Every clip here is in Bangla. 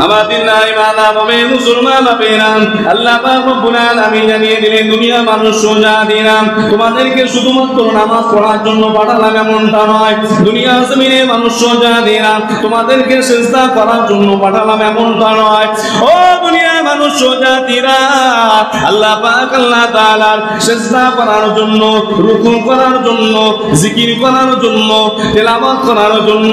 আমাদের নাই মানা হবে মুসলমান হবে না। আল্লাহ পাক রব্বুল আলামিন জানিয়ে দিলেন দুনিয়া মানুষ সোজা দিলাম তোমাদেরকে শুধুমাত্র নামাজ পড়ার জন্য পাঠালাম এমনটা নয়। দুনিয়া জমিনে মানুষ সোজা দিলাম তোমাদেরকে সিজদা করার জন্য পাঠালাম এমনটা নয়। ও দুনিয়া মানুষ সোজা দিরা আল্লাহ পাক আল্লাহ তাআলার সিজদা করার জন্য, রুকু করার জন্য, জিকির করার জন্য, তেলাওয়াত করার জন্য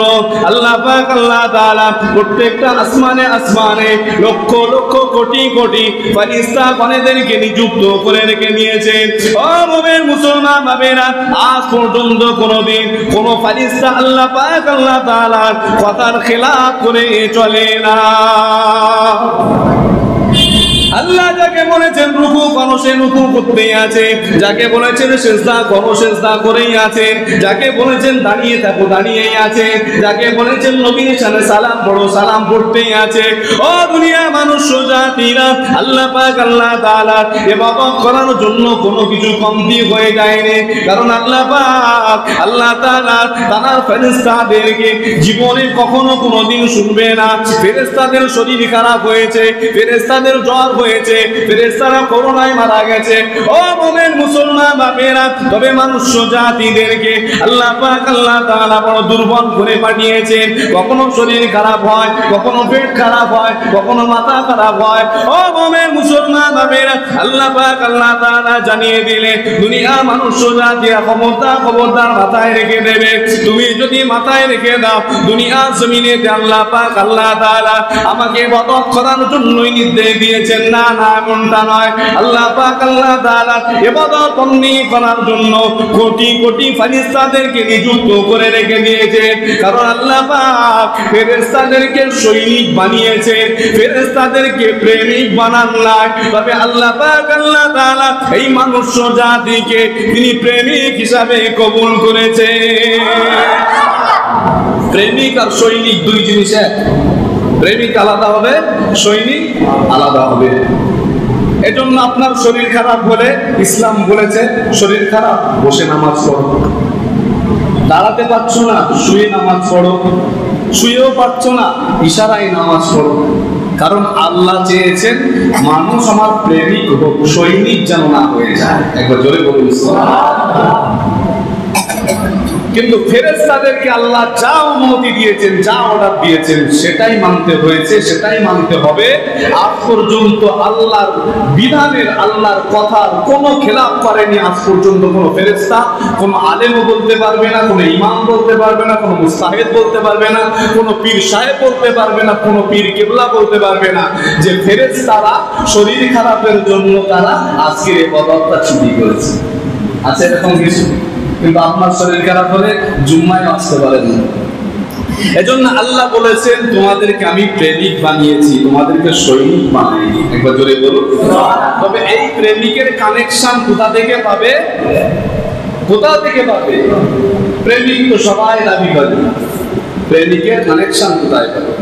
আল্লাহ পাক আল্লাহ তাআলা প্রত্যেকটা আসমানে আসমানে লক্ষ লক্ষ কোটি কোটি ফেরেশতা গণেদেরকে নিযুক্ত করে রেখে দিয়েছেন। ও মুমিন মুসলমান ভাইরা, আজ পর্যন্ত কোনদিন কোন ফেরেশতা আল্লাহ পাক আল্লাহ তাআলার কথার খেলাফ করে চলে না। আল্লাহ যাকে বলেছেন রুকু করো সে রুকু করতেই আছে, যাকে বলেছেন সিজদা করো সিজদা করেই আছে, যাকে বলেছেন দাঁড়িয়ে থাকো দাঁড়িয়েই আছে, যাকে বলেছেন নবীর সামনে সালাম পড়ো সালাম পড়তেই আছে। ও দুনিয়া মানুষ জাতিরা আল্লাহ পাক আল্লাহ তাআলা ইবাদত করার জন্য কোনো কিছু কমতি হয়ে যায়নি, কারণ আল্লাহ পাক আল্লাহ তাআলা তার ফেরেশতাদেরকে জীবনে কখনো কোনোদিন শুনবে না ফেরেশতাদের শরীর খারাপ হয়েছে, ফেরেশতাদের জ্বর হয়েছে, ফেরেশতারা করোনায় মারা গেছে। ও মুমিন মুসলমান বাপেরা, তবে মানুষ জাতিদেরকে আল্লাহ পাক আল্লাহ তাআলা বড় দুর্বল করে পাঠিয়েছেন। কখনো শরীর খারাপ হয়, কখনো পেট খারাপ হয়, কখনো মাথা খারাপ হয়। ও মুমিন মুসলমান বাপেরা, আল্লাহ পাক আল্লাহ তাআলা জানিয়ে দিলেন দুনিয়া মানুষ জাতিরা খবরদার মাথায় রেখে দেবে। তুমি যদি মাথায় রেখে দাও দুনিয়া জমিনেতে আল্লাহ পাক আল্লাহ তাআলা আমাকে ইবাদত করার জন্যই নির্দেশ দিয়েছেন। না না এমনটা নয়, আল্লাহ পাক আল্লাহ তাআলা ইবাদত বন্দেগি করার জন্য কোটি কোটি ফেরেশতাদেরকে নিযুক্ত করে রেখে দিয়েছেন, কারণ আল্লাহ পাক ফেরেশতাদেরকে সৈনিক বানিয়েছেন, ফেরেশতাদেরকে প্রেমিক বানান নাই। তবে আল্লাহ পাক আল্লাহ তাআলা এই মানুষ জাতিকে তিনি প্রেমিক হিসাবে কবুল করেছেন। প্রেমিক আর সৈনিক দুই জিনিস এক, প্রেমিক আলাদা হবে, সৈনিক আলাদা হবে। এজন্য আপনার শরীর খারাপ হলে ইসলাম বলেছে শরীর খারাপ বসে নামাজ পড়ো, দাঁড়াতে পারছো না শুয়ে নামাজ পড়ো, শুয়েও পারছো না ইশারায় নামাজ পড়ো, কারণ আল্লাহ চেয়েছেন মানুষ আমার প্রেমিক হোক, সৈনিক যেন না হয়ে যায়। একবার জোরে বলুন সুবহানাল্লাহ। কিন্তু ফেরেশতাদেরকে আল্লাহ যা অনুমতি দিয়েছেন, যা অর্ডার দিয়েছেন সেটাই মানতে হয়েছে, সেটাই মানতে হবে। আজ পর্যন্ত আল্লাহর বিধানের, আল্লাহর কথার কোনো খেলাফ করেনি আজ পর্যন্ত কোনো ফেরেশতা। কোনো আলেমও বলতে পারবে না, কোনো ইমাম বলতে পারবে না, কোনো মুস্তাহিদ বলতে পারবে না, কোনো পীর সাহেব বলতে পারবে না, কোনো পীর কেবলা বলতে পারবে না যে ফেরেশতারা শরীর খারাপের জন্য তারা আজকের ইবাদতটা ছুটি করেছে। আছে এরকম কিছু? কিন্তু আপনার শরীর খারাপ হলে জুম্মায় আসতে পারেন না। এজন্য আল্লাহ বলেছেন তোমাদেরকে আমি প্রেমিক বানিয়েছি, তোমাদেরকে সৈনিক বানাইনি। একবার জোরে বলুন। তবে এই প্রেমিকের কানেকশন কোথা থেকে পাবে? কোথা থেকে পাবে? প্রেমিক তো সবাই দাবি করে, প্রেমিকের কানেকশন কোথায় পাবে?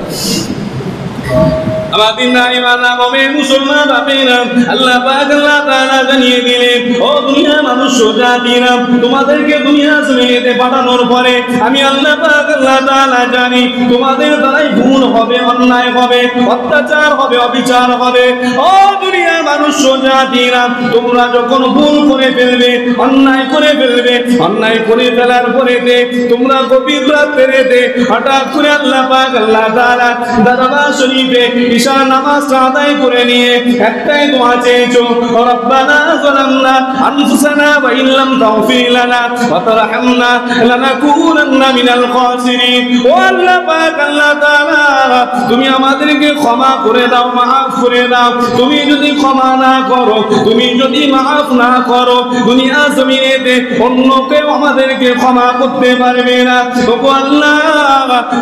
আমাদের নারী মানা হবে মুসলমান বাপেরা, আল্লাহ পাক আল্লাহ তাআলা জানিয়ে দিলেন ও দুনিয়া মানুষ জাতিরা তোমাদেরকে দুনিয়া জমিনেতে পাঠানোর পরে আমি আল্লাহ পাক আল্লাহ তাআলা জানি তোমাদের দ্বারাই ভুল হবে, অন্যায় হবে, অত্যাচার হবে, অবিচার হবে। ও দুনিয়া মানুষ জাতিরা তোমরা যখন ভুল করে ফেলবে, অন্যায় করে ফেলবে, অন্যায় করে ফেলার পরেতে তোমরা গভীর রাতে হঠাৎ করে আল্লাহ পাক আল্লাহ তাআলা দরবার শরীফে ঈশা নামাজ আদায় করে নিয়ে একটাই দোয়া চেয়েছো, রব্বানা যালামনা আনফুসানা ওয়া ইল্লাম তাগফির লানা ওয়া তারহামনা লানাকুনান্না মিনাল খাসিরিন। ও আল্লাহ পাক আল্লাহ তাআলা তুমি আমাদেরকে ক্ষমা করে দাও, মাফ করে দাও। তুমি যদি ক্ষমা না করো, তুমি যদি মাফ না করো, দুনিয়া জমিনেতে অন্য কেউ আমাদেরকে ক্ষমা করতে পারবে না। ও আল্লাহ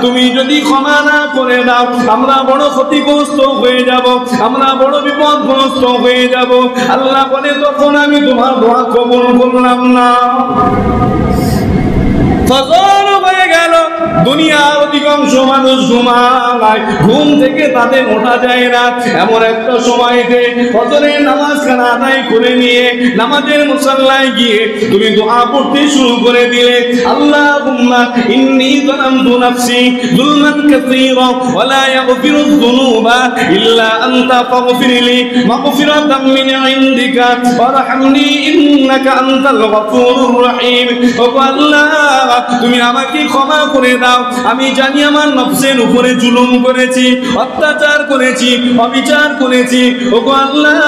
তুমি যদি ক্ষমা না করে দাও আমরা বড় ক্ষতিগ্রস্ত হয়ে যাব, আমরা বড় বিপদগ্রস্ত হয়ে যাব। আল্লাহ বলে তখন আমি তোমার দোয়া কবুল করলাম না। ফজর হয়ে গেল, দুনিয়ার অধিকাংশ মানুষ ঘুমায়, ঘুম থেকে তাদের ওঠা যায় না। এমন একটা সময়তে ফজরের নামাজ খানা আদায় করে নিয়ে নামাজের মুসাল্লায় গিয়ে তুমি দোয়া পড়তে শুরু করে দিলে, আল্লাহুম্মা ইন্নী যালামতু নাফসি যুলমান কাসীরা ওয়া লা ইয়াগফিরুয যুনুবা ইল্লা আনতা ফাগফিরলি মাগফিরাতাম মিন ইনদিকা ওয়ারহামনি ইন্নাকা আনতাল গফুরুর রহিম। ও আল্লাহ, তুমি আমাকে ক্ষমা করে দাও, আমি জানি আমার নফসের উপরে জুলুম করেছি, অত্যাচার করেছি, অবিচার করেছি। ও আল্লাহ,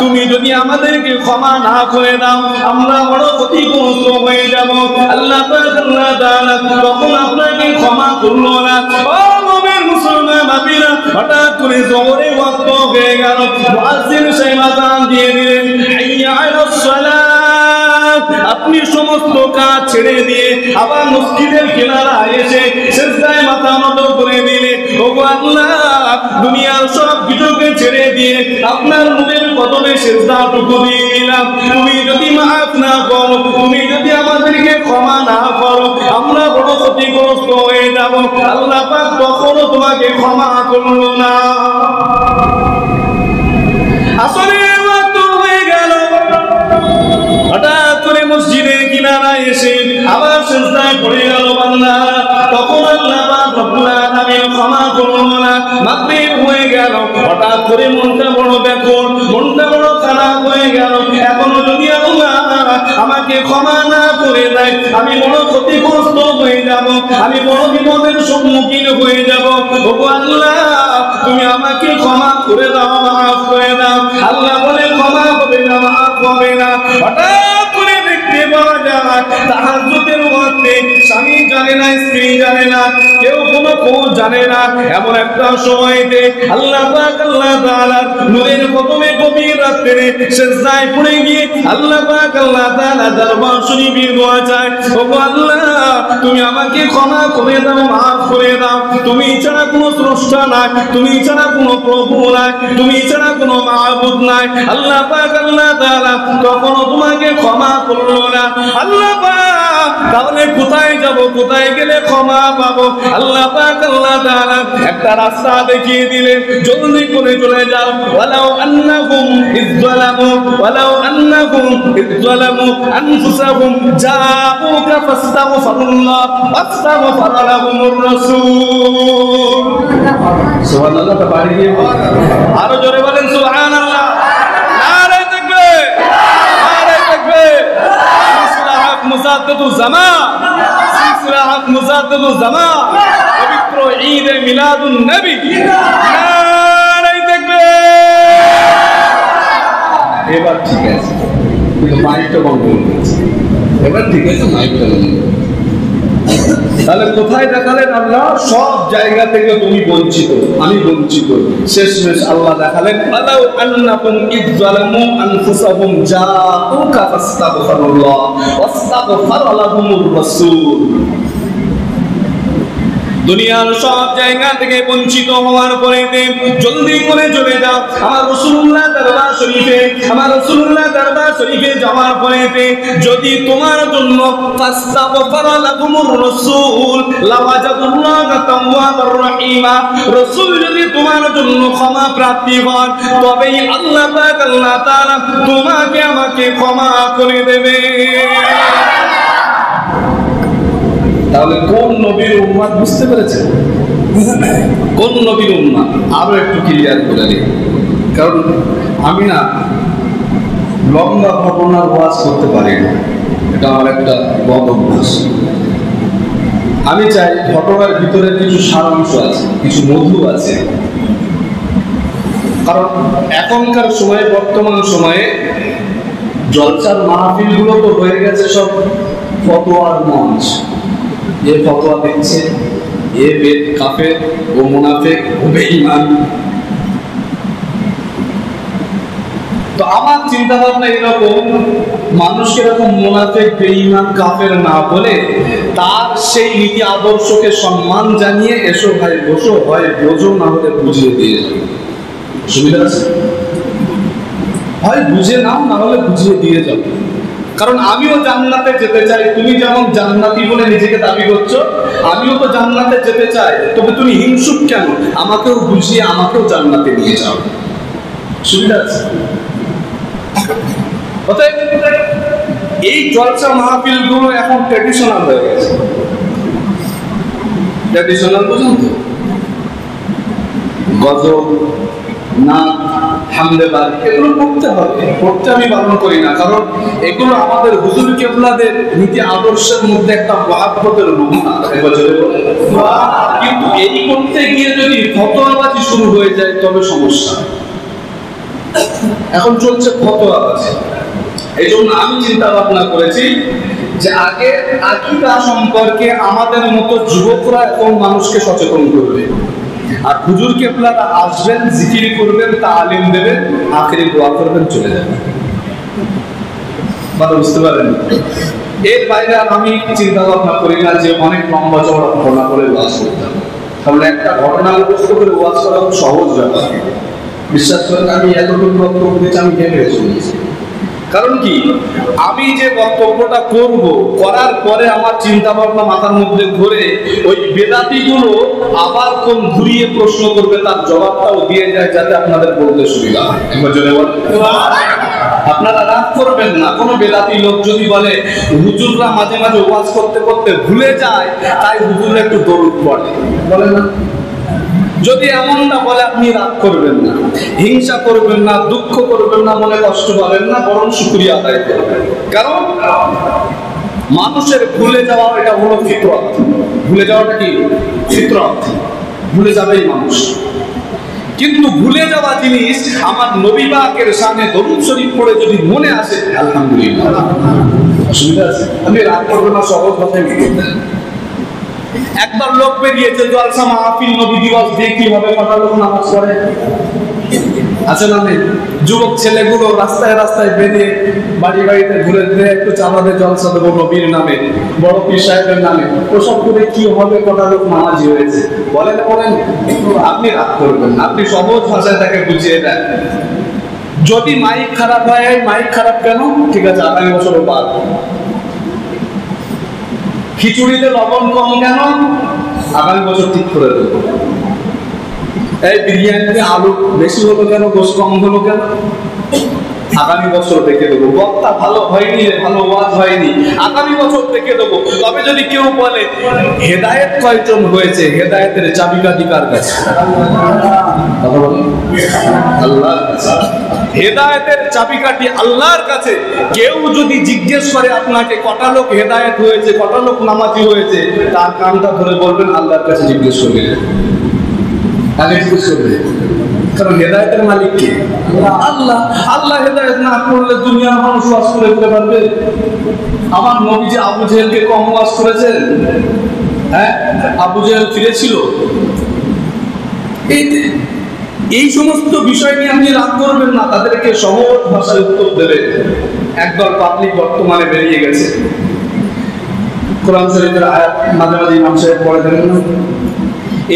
তুমি যদি আমাদেরকে ক্ষমা না করে দাও আমরা বড় ক্ষতিগ্রস্ত হয়ে যাব। আল্লাহ পাক আল্লাহ তাআলা তখন আপনাকে ক্ষমা করলো না। ও মুমিন মুসলমান ভাবিরা, হঠাৎ করে জোহরের ওয়াক্ত হয়ে গেল, মুয়াজ্জিন সাহেব আযান দিয়ে দিলেন, হাইয়া আলাস সালাত। আপনি সমস্ত কাজ ছেড়ে দিয়ে আবার মসজিদের কিনারায় এসে সিজদায় মাথা নত করে দিলে, ও আল্লাহ, দুনিয়ার সব কিছুকে ছেড়ে দিয়ে আপনার নূরের কদমে সিজদাটুকু দিয়ে দিলাম। তুমি যদি মাফ না করো, তুমি যদি আমাদেরকে ক্ষমা না করো আমরা বড় ক্ষতিগ্রস্ত হয়ে যাব। আল্লাহ পাক তখনও তোমাকে ক্ষমা করলো না। আসরের ওয়াক্ত হয়ে গেল, হঠাৎ করে মসজিদের কিনারায় এসে আবার সিজদায় পড়ে গেল বান্দা। তখন আল্লাহ পাক রব্বুল আলামিন ক্ষমা করলো না। মাগরিব হয়ে গেল, হঠাৎ করে মনটা বড় ব্যাকুল, মনটা বড় খারাপ হয়ে গেল। এখনো যদি আল্লাহ আমাকে ক্ষমা না করে দেয় আমি বড় ক্ষতিগ্রস্ত হয়ে যাব, আমি বড় বিপদের সম্মুখীন হয়ে যাব। ও আল্লাহ, তুমি আমাকে ক্ষমা করে দাও, মাফ করে দাও। আল্লাহ বলে ক্ষমা হবে না, মাফ হবে না। হঠাৎ করে দেখতে পাওয়া যায় তাহাজ্জুদের ওয়াক্তে স্বামী জানে না, স্ত্রী জানে না, কেউ কোনো খোঁজ জানে না। এমন একটা সময়তে আল্লাহ পাক আল্লাহ তাআলা নূরের কদমে গভীর রাতে সিজদায় পড়ে গিয়ে আল্লাহ পাক আল্লাহ তাআলা দরবার শরীফে দোয়া চায়, ও আল্লাহ, তুমি আমাকে ক্ষমা করে দাও, মাফ করে দাও। তুমি ছাড়া কোনো স্রষ্টা নাই, তুমি ছাড়া কোনো প্রভু নাই, তুমি ছাড়া কোনো মাবুদ নাই। আল্লাহ পাক আল্লাহ তাআলা কখনো তোমাকে ক্ষমা করলো না। আল্লাহ পাক তাহলে কোথায় যাব, কোথায় গেলে ক্ষমা পাবো? আল্লাহ পাক আল্লাহ তাআলা একটা রাস্তা দেখিয়ে দিলেন, জলদি করে চলে যাও। ওয়ালাউ আন্নাহুম ইযলামু আনফুসাহুম জাউকা ফাস্তাগফিরুল্লাহ ওয়াস্তাগফারা লাহুমুর রাসূল। সুবহানাল্লাহ। বাড়ি গিয়ে আরো জোরে বলেন সুবহানাল্লাহ। নারে তাকবীর, নারে তাকবীর। সিলসিলা হক মুজাদ্দিদুজ জামান, সিলসিলা হক মুজাদ্দিদুজ জামান, পবিত্র ঈদ এ মিলাদুন নবী। নারে তাকবীর। এবার ঠিক আছে, কিন্তু মাইকটা বন্ধ হয়ে গেছে। এবার ঠিক আছে, মাইকটা বন্ধ। তাহলে কোথায় দেখালেন আল্লাহ? সব জায়গা থেকে তুমি বঞ্চিত, আমি বঞ্চিত। শেষমেশ আল্লাহ দেখালেন, আলাউ আন্নাকুম ইযলামু আনফুসাহুম জাউকা ফাস্তাগফিরুল্লাহ ওয়াস্তাগফারা লাহুমুর রাসূল। দুনিয়ার সব জায়গা থেকে বঞ্চিত হওয়ার পরে জলদি করে চলে যাও আমার রাসূলুল্লাহ দরবার শরীফে। আমার রাসূলুল্লাহ দরবার শরীফে যাওয়ার পরে যদি তোমার জন্য ফাস্তাগফারা লাকুমুর রাসূল লাওয়াজাদুল্লাহ তাওয়াবার রহিমা, রাসূল যদি তোমার জন্য ক্ষমা প্রার্থী হন তবেই আল্লাহ পাক আল্লাহ তাআলা তোমাকে আমাকে ক্ষমা করে দেবে। তাহলে কোন নবীর উম্মত বুঝতে পেরেছেন? কোন নবীর উম্মত আরো একটু ক্লিয়ার করে দিই, কারণ আমি না লম্বা ঘটনার ওয়াজ করতে পারি না, এটা আমার একটা বদ অভ্যাস। আমি চাই ঘটনার ভিতরে কিছু সারাংশ আছে, কিছু মধু আছে। কারণ এখনকার সময়ে, বর্তমান সময়ে জলসার মাহফিলগুলো তো হয়ে গেছে সব ফতোয়ার মঞ্চ। এ ফতোয়া দিচ্ছে, এ বেদ কাফের, ও মুনাফিক, ও বেঈমান। তো আমার চিন্তা ভাবনা এরকম, মানুষকে এরকম মুনাফিক, বেঈমান, কাফের না বলে তার সেই নীতি আদর্শকে সম্মান জানিয়ে এসো ভাই বসো, হয় বোঝো না হলে বুঝিয়ে দিয়ে যাও। সুবিধা আছে? হয় বুঝে নাও, না হলে বুঝিয়ে দিয়ে যাও। কারণ আমিও জান্নাতে যেতে চাই, তুমি যেমন জান্নাতি বলে নিজেকে দাবি করছো, আমিও তো জান্নাতে যেতে চাই। তবে তুমি হিংসুক কেন? আমাকেও বুঝিয়ে আমাকেও জান্নাতে নিয়ে যাও, সুবিধা আছে। অতএব এই জলসা মাহফিল গুলো এখন ট্র্যাডিশনাল হয়ে গেছে। ট্র্যাডিশনাল বুঝুন তো, গজল, নাচ, হামদে বাড়ি, এগুলো করতে হবে, করতে আমি বারণ করি না, কারণ এগুলো আমাদের হুজুর কেবলাদের নীতি আদর্শের মধ্যে একটা মহাব্বতের নমুনা। কিন্তু এই করতে গিয়ে যদি ফতোয়াবাজি শুরু হয়ে যায় তবে সমস্যা। এখন চলছে ফতোয়াবাজি। এই জন্য আমি চিন্তা ভাবনা করেছি যে আগে আকীদা সম্পর্কে আমাদের মতো যুবকরা এখন মানুষকে সচেতন করবে, আর হুজুর কেবলারা আসবেন, জিকির করবেন, তালিম দেবেন, আখেরি দোয়া করবেন, চলে যাবেন। মানে বুঝতে পারেন? এর বাইরে আমি চিন্তা ভাবনা করি না যে অনেক লম্বা চওড়া ঘটনা করে ওয়াজ করতে হবে। তাহলে একটা ঘটনা মুখস্থ করে ওয়াজ করা খুব সহজ ব্যাপার। বিশ্বাস করেন, আমি এতটুকু বক্তব্য দিচ্ছি, আমি ভেবে চলেছি। কারণ কি, আমি যে বক্তব্যটা করব, করার পরে আমার চিন্তা ভাবনা মাথার মধ্যে ঘুরে ওই বেদাতি গুলো আবার কোন ঘুরিয়ে প্রশ্ন করবে তার জবাবটাও দিয়ে যায়, যাতে আপনাদের বলতে সুবিধা হয়। আপনারা রাগ করবেন না। কোনো বেদাতি লোক যদি বলে হুজুররা মাঝে মাঝে ওয়াজ করতে করতে ভুলে যায়, তাই হুজুররা একটু দরুদ পড়ে, বলে না? যদি এমনটা বলে আপনি রাগ করবেন না, হিংসা করবেন না, দুঃখ করবেন না, মনে কষ্ট পাবেন না, বরং শুকরিয়া আদায় করবেন। কারণ মানুষের ভুলে যাওয়া এটা হলো ফিতরত। ভুলে যাওয়াটা কি ফিতরত, ভুলে যাবেই মানুষ। কিন্তু ভুলে যাওয়া জিনিস আমার নবী পাকের শানে দরুদ শরীফ পড়ে যদি মনে আসে, আলহামদুলিল্লাহ, অসুবিধা আছে? আমি রাগ করবো না, সহজ কথাই বলতেন। একবার লোক বেরিয়েছে জলসা মাহফিল নবী দিবস দিয়ে, কিভাবে কটা লোক নামাজ পড়ে আছে না নেই? যুবক ছেলেগুলো রাস্তায় রাস্তায় বেরিয়ে বাড়ি বাড়িতে ঘুরে ঘুরে একটু চাঁদাতে জলসা দেবো নবীর নামে, বড় পীর সাহেবের নামে, ওসব করে কি হবে? কটা লোক নামাজি হয়েছে? বলেন বলেন, আপনি রাগ করবেন, আপনি সহজ ভাষায় তাকে বুঝিয়ে দেন। যদি মাইক খারাপ হয়, মাইক খারাপ কেন? ঠিক আছে, আগামী বছরও বাদ। খিচুড়িতে লবণ কম কেন? আগামী বছর ঠিক করে দেবো। এই বিরিয়ানিতে আলু বেশি হলো কেন, গোশ কম হলো কেন? আগামী বছর দেখে দেবো। বক্তা ভালো হয়নি, ভালো ওয়াজ হয়নি, আগামী বছর দেখে দেবো। তবে যদি কেউ বলে হেদায়েত কয়জন হয়েছে, হেদায়েতের চাবিকাঠি কার কাছে? আল্লাহর কাছে। হেদায়েতের চাবিকাঠি আল্লাহর কাছে। কেউ যদি জিজ্ঞেস করে আপনাকে কটা লোক হেদায়েত হয়েছে, কটা লোক নামাজি হয়েছে, তার কানটা ধরে বলবেন আল্লাহর কাছে জিজ্ঞেস করবে, আগে জিজ্ঞেস করবে। কারণ হেদায়েতের মালিক কে? আল্লাহ। আল্লাহ হেদায়েত না করলে দুনিয়ার মানুষ ওয়াজ করে দিতে পারবে? আমার নবী যে আবু জেহেলকে কম ওয়াজ করেছেন? হ্যাঁ, আবু জেহেল ফিরেছিল। এই সমস্ত বিষয় নিয়ে আপনি রাগ করবেন না, তাদেরকে সহজ ভাষায় উত্তর দেবে। একদল পাবলিক বর্তমানে বেরিয়ে গেছে, কোরআন শরীফের আয়াত মাঝে মাঝে ইমাম সাহেব পড়ে দেবেন না,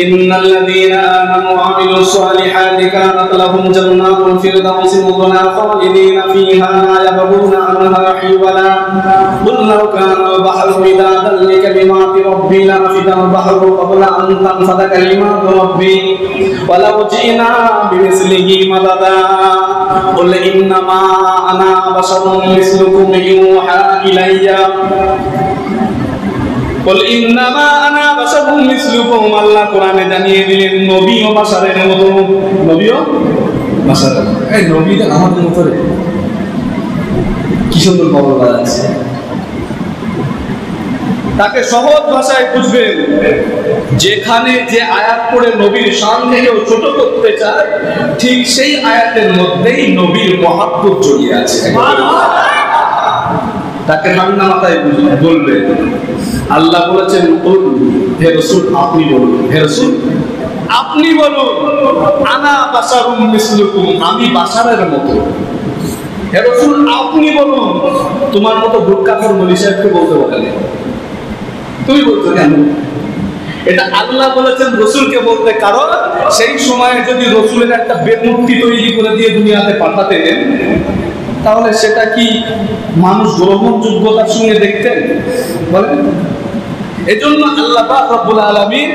ইন্নাল্লাযীনা আমানু ওয়া আমিলুস সালিহাতি কানাত লাহুম জান্নাতুল ফিরদাউসি নুজুলা খালিদিনা ফিহা লা ইয়াবগুনা আনহা হিওয়ালা কুল লাউ কানাল বাহরু মিদাদান লিকালিমাতি রাব্বি লানাফিদাল বাহরু ক্বাবলা আন তানফাদা কালিমাতু রাব্বি ওয়া লাউ জিনা বিমিসলিহি মাদাদা কুল ইন্নামা আনা বাশারুম মিসলুকুম ইউহা ইলাইয়া বল ইন্নামা আনা বাশারুম মিসলুকুম। আল্লাহ কোরআনে জানিয়ে দিলেন নবীও বাশারের মতো, নবীও বাশারের। এই নবীটা আমাদের মতো রে, কি সুন্দর খবর আছে। তাকে সহজ ভাষায় বুঝবেন। যেখানে যে আয়াত পড়ে নবীর শান থেকেও ছোট করতে চায়, ঠিক সেই আয়াতের মধ্যেই নবীর মহব্বত জড়িয়ে আছে। তাকে ঠান্ডা মাথায় বলবে। আল্লাহ বলেছেন হে রাসূল আপনি বলুন, হে রাসূল আপনি বলুন, আনা বাশারুম মিসলুকুম, আমি বাশারের মতো। হে রাসূল আপনি বলুন, তোমার মতো বুটকাফর মলি সাহেবকে বলতে বলেন, তুমি বলছো কেন? এটা আল্লাহ বলেছেন রাসূলকে বলতে, কারণ সেই সময়ে যদি রাসূলের একটা বেদমূর্তি তৈরি করে দিয়ে দুনিয়াতে পাঠাতেন, তাহলে সেটা কি মানুষ গ্রহণযোগ্যতার সঙ্গে দেখতেন? বলেন। এজন্য আল্লাহ পাক রব্বুল আলামিন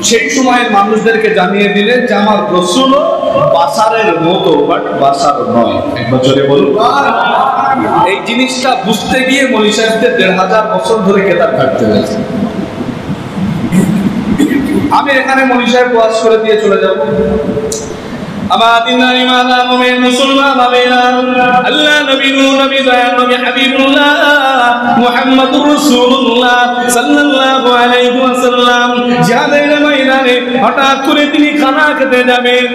সেই সময়ের মানুষদেরকে জানিয়ে দিলেন যে আমার রাসূল বাশারের মতো, বাট বাশার নয়। একবার জোরে বলুন। এই জিনিসটা বুঝতে গিয়ে মৌলভী সাহেবদের ১৫০০ বছর ধরে কেতাব কাটতে হয়েছে। আমি এখানে মৌলভী সাহেব ওয়াজ করে দিয়ে চলে যাব। আমাদের ইমান মুমিন মুসলমান ভাবেরা, আল্লাহ নবী নূর নবী দয়াল নবী হাবিবুল্লাহ মুহাম্মদুর রাসূলুল্লাহ সাল্লাল্লাহু আলাইহি ওয়াসাল্লাম জিহাদের ময়দানে হঠাৎ করে তিনি খানা খেতে যাবেন।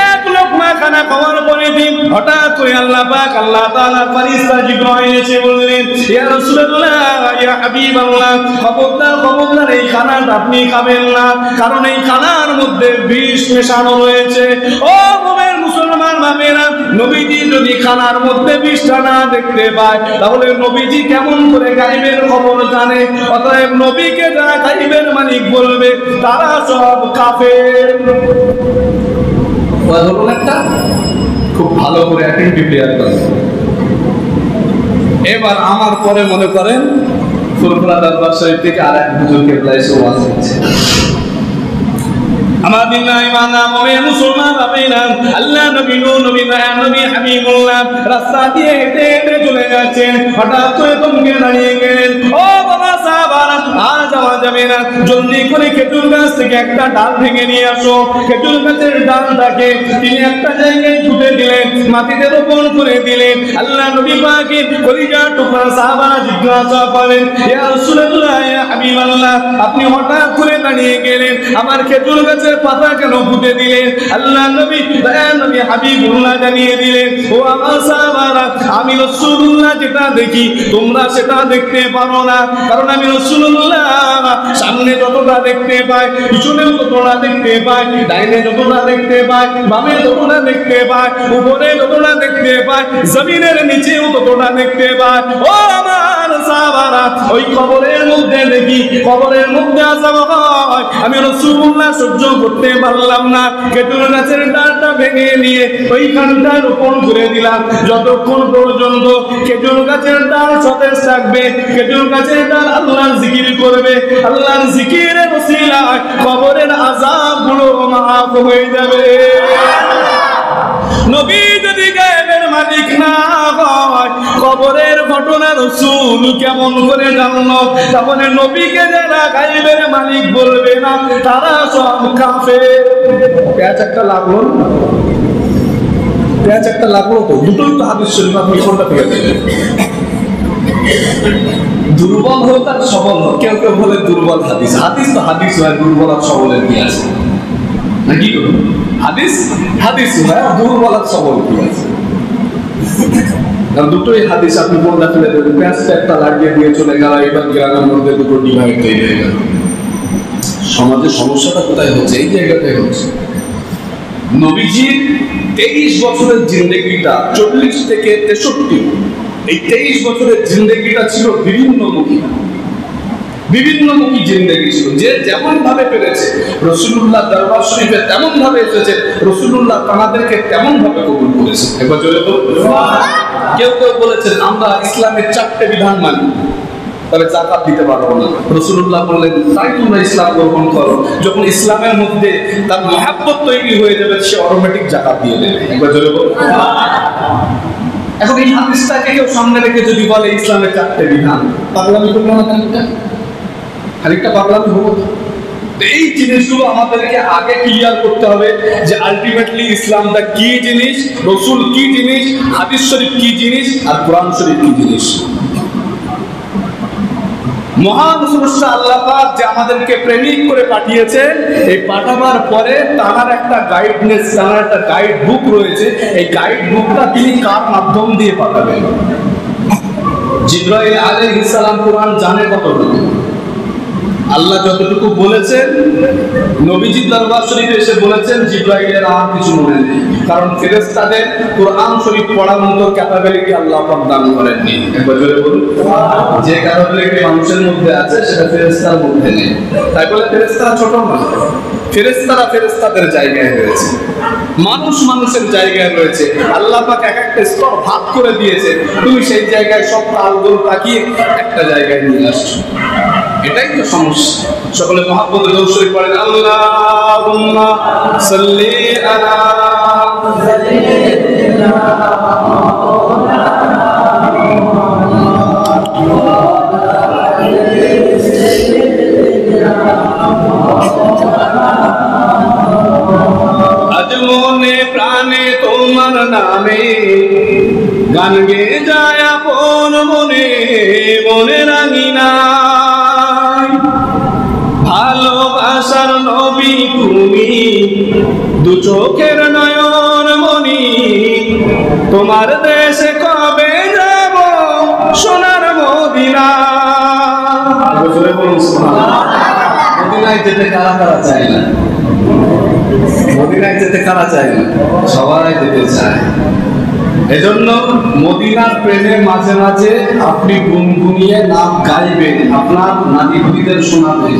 এক লোকমা খানা খাওয়ার পরে দিন হঠাৎ করে আল্লাহ পাক আল্লাহ তাআলা ফেরেশতা জিবরাইল এসে বললেন, ইয়া রাসূলুল্লাহ ইয়া হাবিবাল্লাহ, খবরদার এই খানাটা আপনি খাবেন না, কারণ এই খানার মধ্যে বিষ মেশানো রয়েছে। ও মুমিন মুসলমান ভাইরা, নবীজি যদি খানার মধ্যে বিষটা না দেখতে পায় তাহলে নবীজি কেমন করে গায়বের খবর জানে? অতএব নবীকে যারা গায়বের মালিক বলবে তারা সব কাফের। বলুন একটা খুব ভালো করে এখন প্রিপেয়ার করেন। এবার আমার পরে মনে করেন ফুরফুরা দরবার শরীফ থেকে আরেক হুজুর কেবলা এসে ওয়াজ করছে। আমাদের ইমান মুমিন মুসলমান ভাইরা, আল্লাহ নবী নূর নবী দয়াল নবী হাবিবুল্লাহ রাস্তা দিয়ে হেঁটে হেঁটে চলে যাচ্ছেন। হঠাৎ করে থমকে দাঁড়িয়ে গেলেন। ও বাবা সাহাবারা, আর যাওয়া যাবে না, জলদি করে খেজুর গাছ থেকে একটা ডাল ভেঙে নিয়ে আসো। খেজুর গাছের ডালটাকে তিনি একটা জায়গায় ছুটে দিলেন, মাটিতে রোপণ করে দিলেন। আল্লাহ নবী পাকের কলিজার টুকরা সাহাবারা জিজ্ঞাসা করেন, ইয়া রাসূলুল্লাহ ইয়া হাবিবাল্লাহ, আপনি হঠাৎ করে দাঁড়িয়ে গেলেন, আমার খেজুর গাছের পাতা কেন পুঁতে দিলেন? আল্লাহ নবী দয়াল নবী হাবিবুল্লাহ জানিয়ে দিলেন, ও আমার সাহাবারা, আমি রাসূলুল্লাহ যেটা দেখি তোমরা সেটা দেখতে পারো না, কারণ আমি রাসূলুল্লাহ সামনে যতটা দেখতে পাই, পিছনেও ততটা দেখতে পাই, ডাইনে যতটা দেখতে পাই, বামে যতটা দেখতে পাই, উপরে যতটা দেখতে পাই, জমিনের নিচেও ততটা দেখতে পাই। ও আমার সাহাবারা, ওই কবরের মধ্যে দেখি, কবরের মধ্যে আযাব হয়, আমি রাসূলুল্লাহ সহ্য করতে পারলাম না, খেজুর গাছের ডালটা ভেঙে নিয়ে ওইখানটা রোপণ করে দিলাম। যতক্ষণ পর্যন্ত খেজুর গাছের ডাল সতেজ থাকবে, খেজুর গাছের ডাল আল্লাহর জিকির করবে, আল্লাহর জিকিরের ওসিলায় কবরের আযাবগুলো মাফ হয়ে যাবে। নবী যদি গায়েবের মালিক না হয়, কবরের ঘটনা রাসূল কেমন করে জানলো? তাহলে নবীকে যারা গায়েবের মালিক বলবে না তারা সব কাফের। প্যাচ একটা লাগলো, প্যাচ একটা লাগলো তো, দুটোই তো হাদিস শরীফ, আপনি কোনটা পেয়ে দেবেন? দুর্বল হোক আর সবল হোক, কেউ কেউ বলে দুর্বল হাদিস, হাদিস তো হাদিস হয়, দুর্বল আর সবলের কি আছে নাকি? হাদিস হাদিস হয়, দুর্বল আর সবল কি আছে? দুটোই হাদিস, আপনি কোনটা ফেলে দেবেন? প্যাচটা একটা লাগিয়ে দিয়ে চলে গেল, এবার গ্রামের মধ্যে দুটো ডিভাইড তৈরি হয়ে গেল। সমাজের সমস্যাটা কোথায় হচ্ছে? এই জায়গাটাই হচ্ছে। নবীজির 23 বছরের জিন্দেগিটা, 40 থেকে 63, এই 23 বছরের জিন্দেগিটা ছিল বিভিন্নমুখী জিন্দেগি ছিল। যে যেমন ভাবে পেরেছে রাসূলুল্লাহ দরবার শরীফে তেমন ভাবে এসেছে, রাসূলুল্লাহ তাদেরকে তেমন ভাবে কবুল করেছে। একবার জোরে বলুন। কেউ কেউ বলেছেন আমরা ইসলামের 4টে বিধান মানি, তবে যাকাত দিতে পারবো না। রাসূলুল্লাহ বললেন, তাই তোমরা ইসলাম গ্রহণ করো, যখন ইসলামের মধ্যে তার মহব্বত তৈরি হয়ে যাবে সে অটোমেটিক যাকাত দিয়ে দেবে। একবার জোরে বলুন। এখন এই হাদিসটাকে কেউ সামনে রেখে যদি বলে ইসলামের 4টে বিধান, পাগলামি করলো না? খানিকটা পাগলামি হবো। এই জিনিসগুলো আমাদেরকে আগে ক্লিয়ার করতে হবে যে আলটিমেটলি ইসলামটা কি জিনিস, রাসূল কি জিনিস, হাদিস শরীফ কি জিনিস, আর কোরআন শরীফ কি জিনিস। মহান স্রষ্টা আল্লাহ পাক যে আমাদেরকে প্রেমিক করে পাঠিয়েছে, এই পাঠাবার পরে তার একটা গাইডনেস, তার একটা গাইড বুক রয়েছে। এই গাইড বুকটা তিনি কার মাধ্যম দিয়ে পাঠাবেন? জিবরাইল আলাইহিস সালাম কোরআন জানে কতটুকু? আল্লাহ যতটুকু বলেছেন, নবীজি দরবার শরীফে এসে বলেছেন, জিবরাইলের আর কিছু মনে নেই। কারণ ফেরেশতাদের কোরআন শরীফ পড়ার মতো ক্যাপাবিলিটি আল্লাহ পাক দান করেননি। একবার জোরে বলুন, যে ক্যাপাবিলিটি মানুষের মধ্যে আছে সেটা ফেরেশতার মধ্যে নেই। তাই বলে ফেরেশতারা ছোট না, ফেরেশতারা ফেরেশতাদের জায়গায় রয়েছে, মানুষ মানুষের জায়গায় রয়েছে। আল্লাহ পাক এক একটা স্তর ভাগ করে দিয়েছে, তুমি সেই জায়গায় সব তালগোল তাকিয়ে একটা জায়গায় নিয়ে আসছো। এটাই তো সমস্যা। সকলে মহব্বতে দরুদ শরীফ পড়েন, আল্লাহুম্মা সাল্লি আলা আজ মনে প্রাণে তোমার নামে গান গে যায় আপন মনে, মনে রাঙিনা ভালোবাসার নবী তুমি, দু চোখের নয়ন মনি, তোমার দেশে কবে যাব সোনার মদিনা। মদিনায় যেতে কারা কারা চায় না? মদিনায় যেতে কারা চায় না? সবাই যেতে চায়। এজন্য মদিনার প্রেমে মাঝে মাঝে আপনি গুনগুনিয়ে নাম গাইবেন, আপনার নাতিপুতিদের শোনাবেন,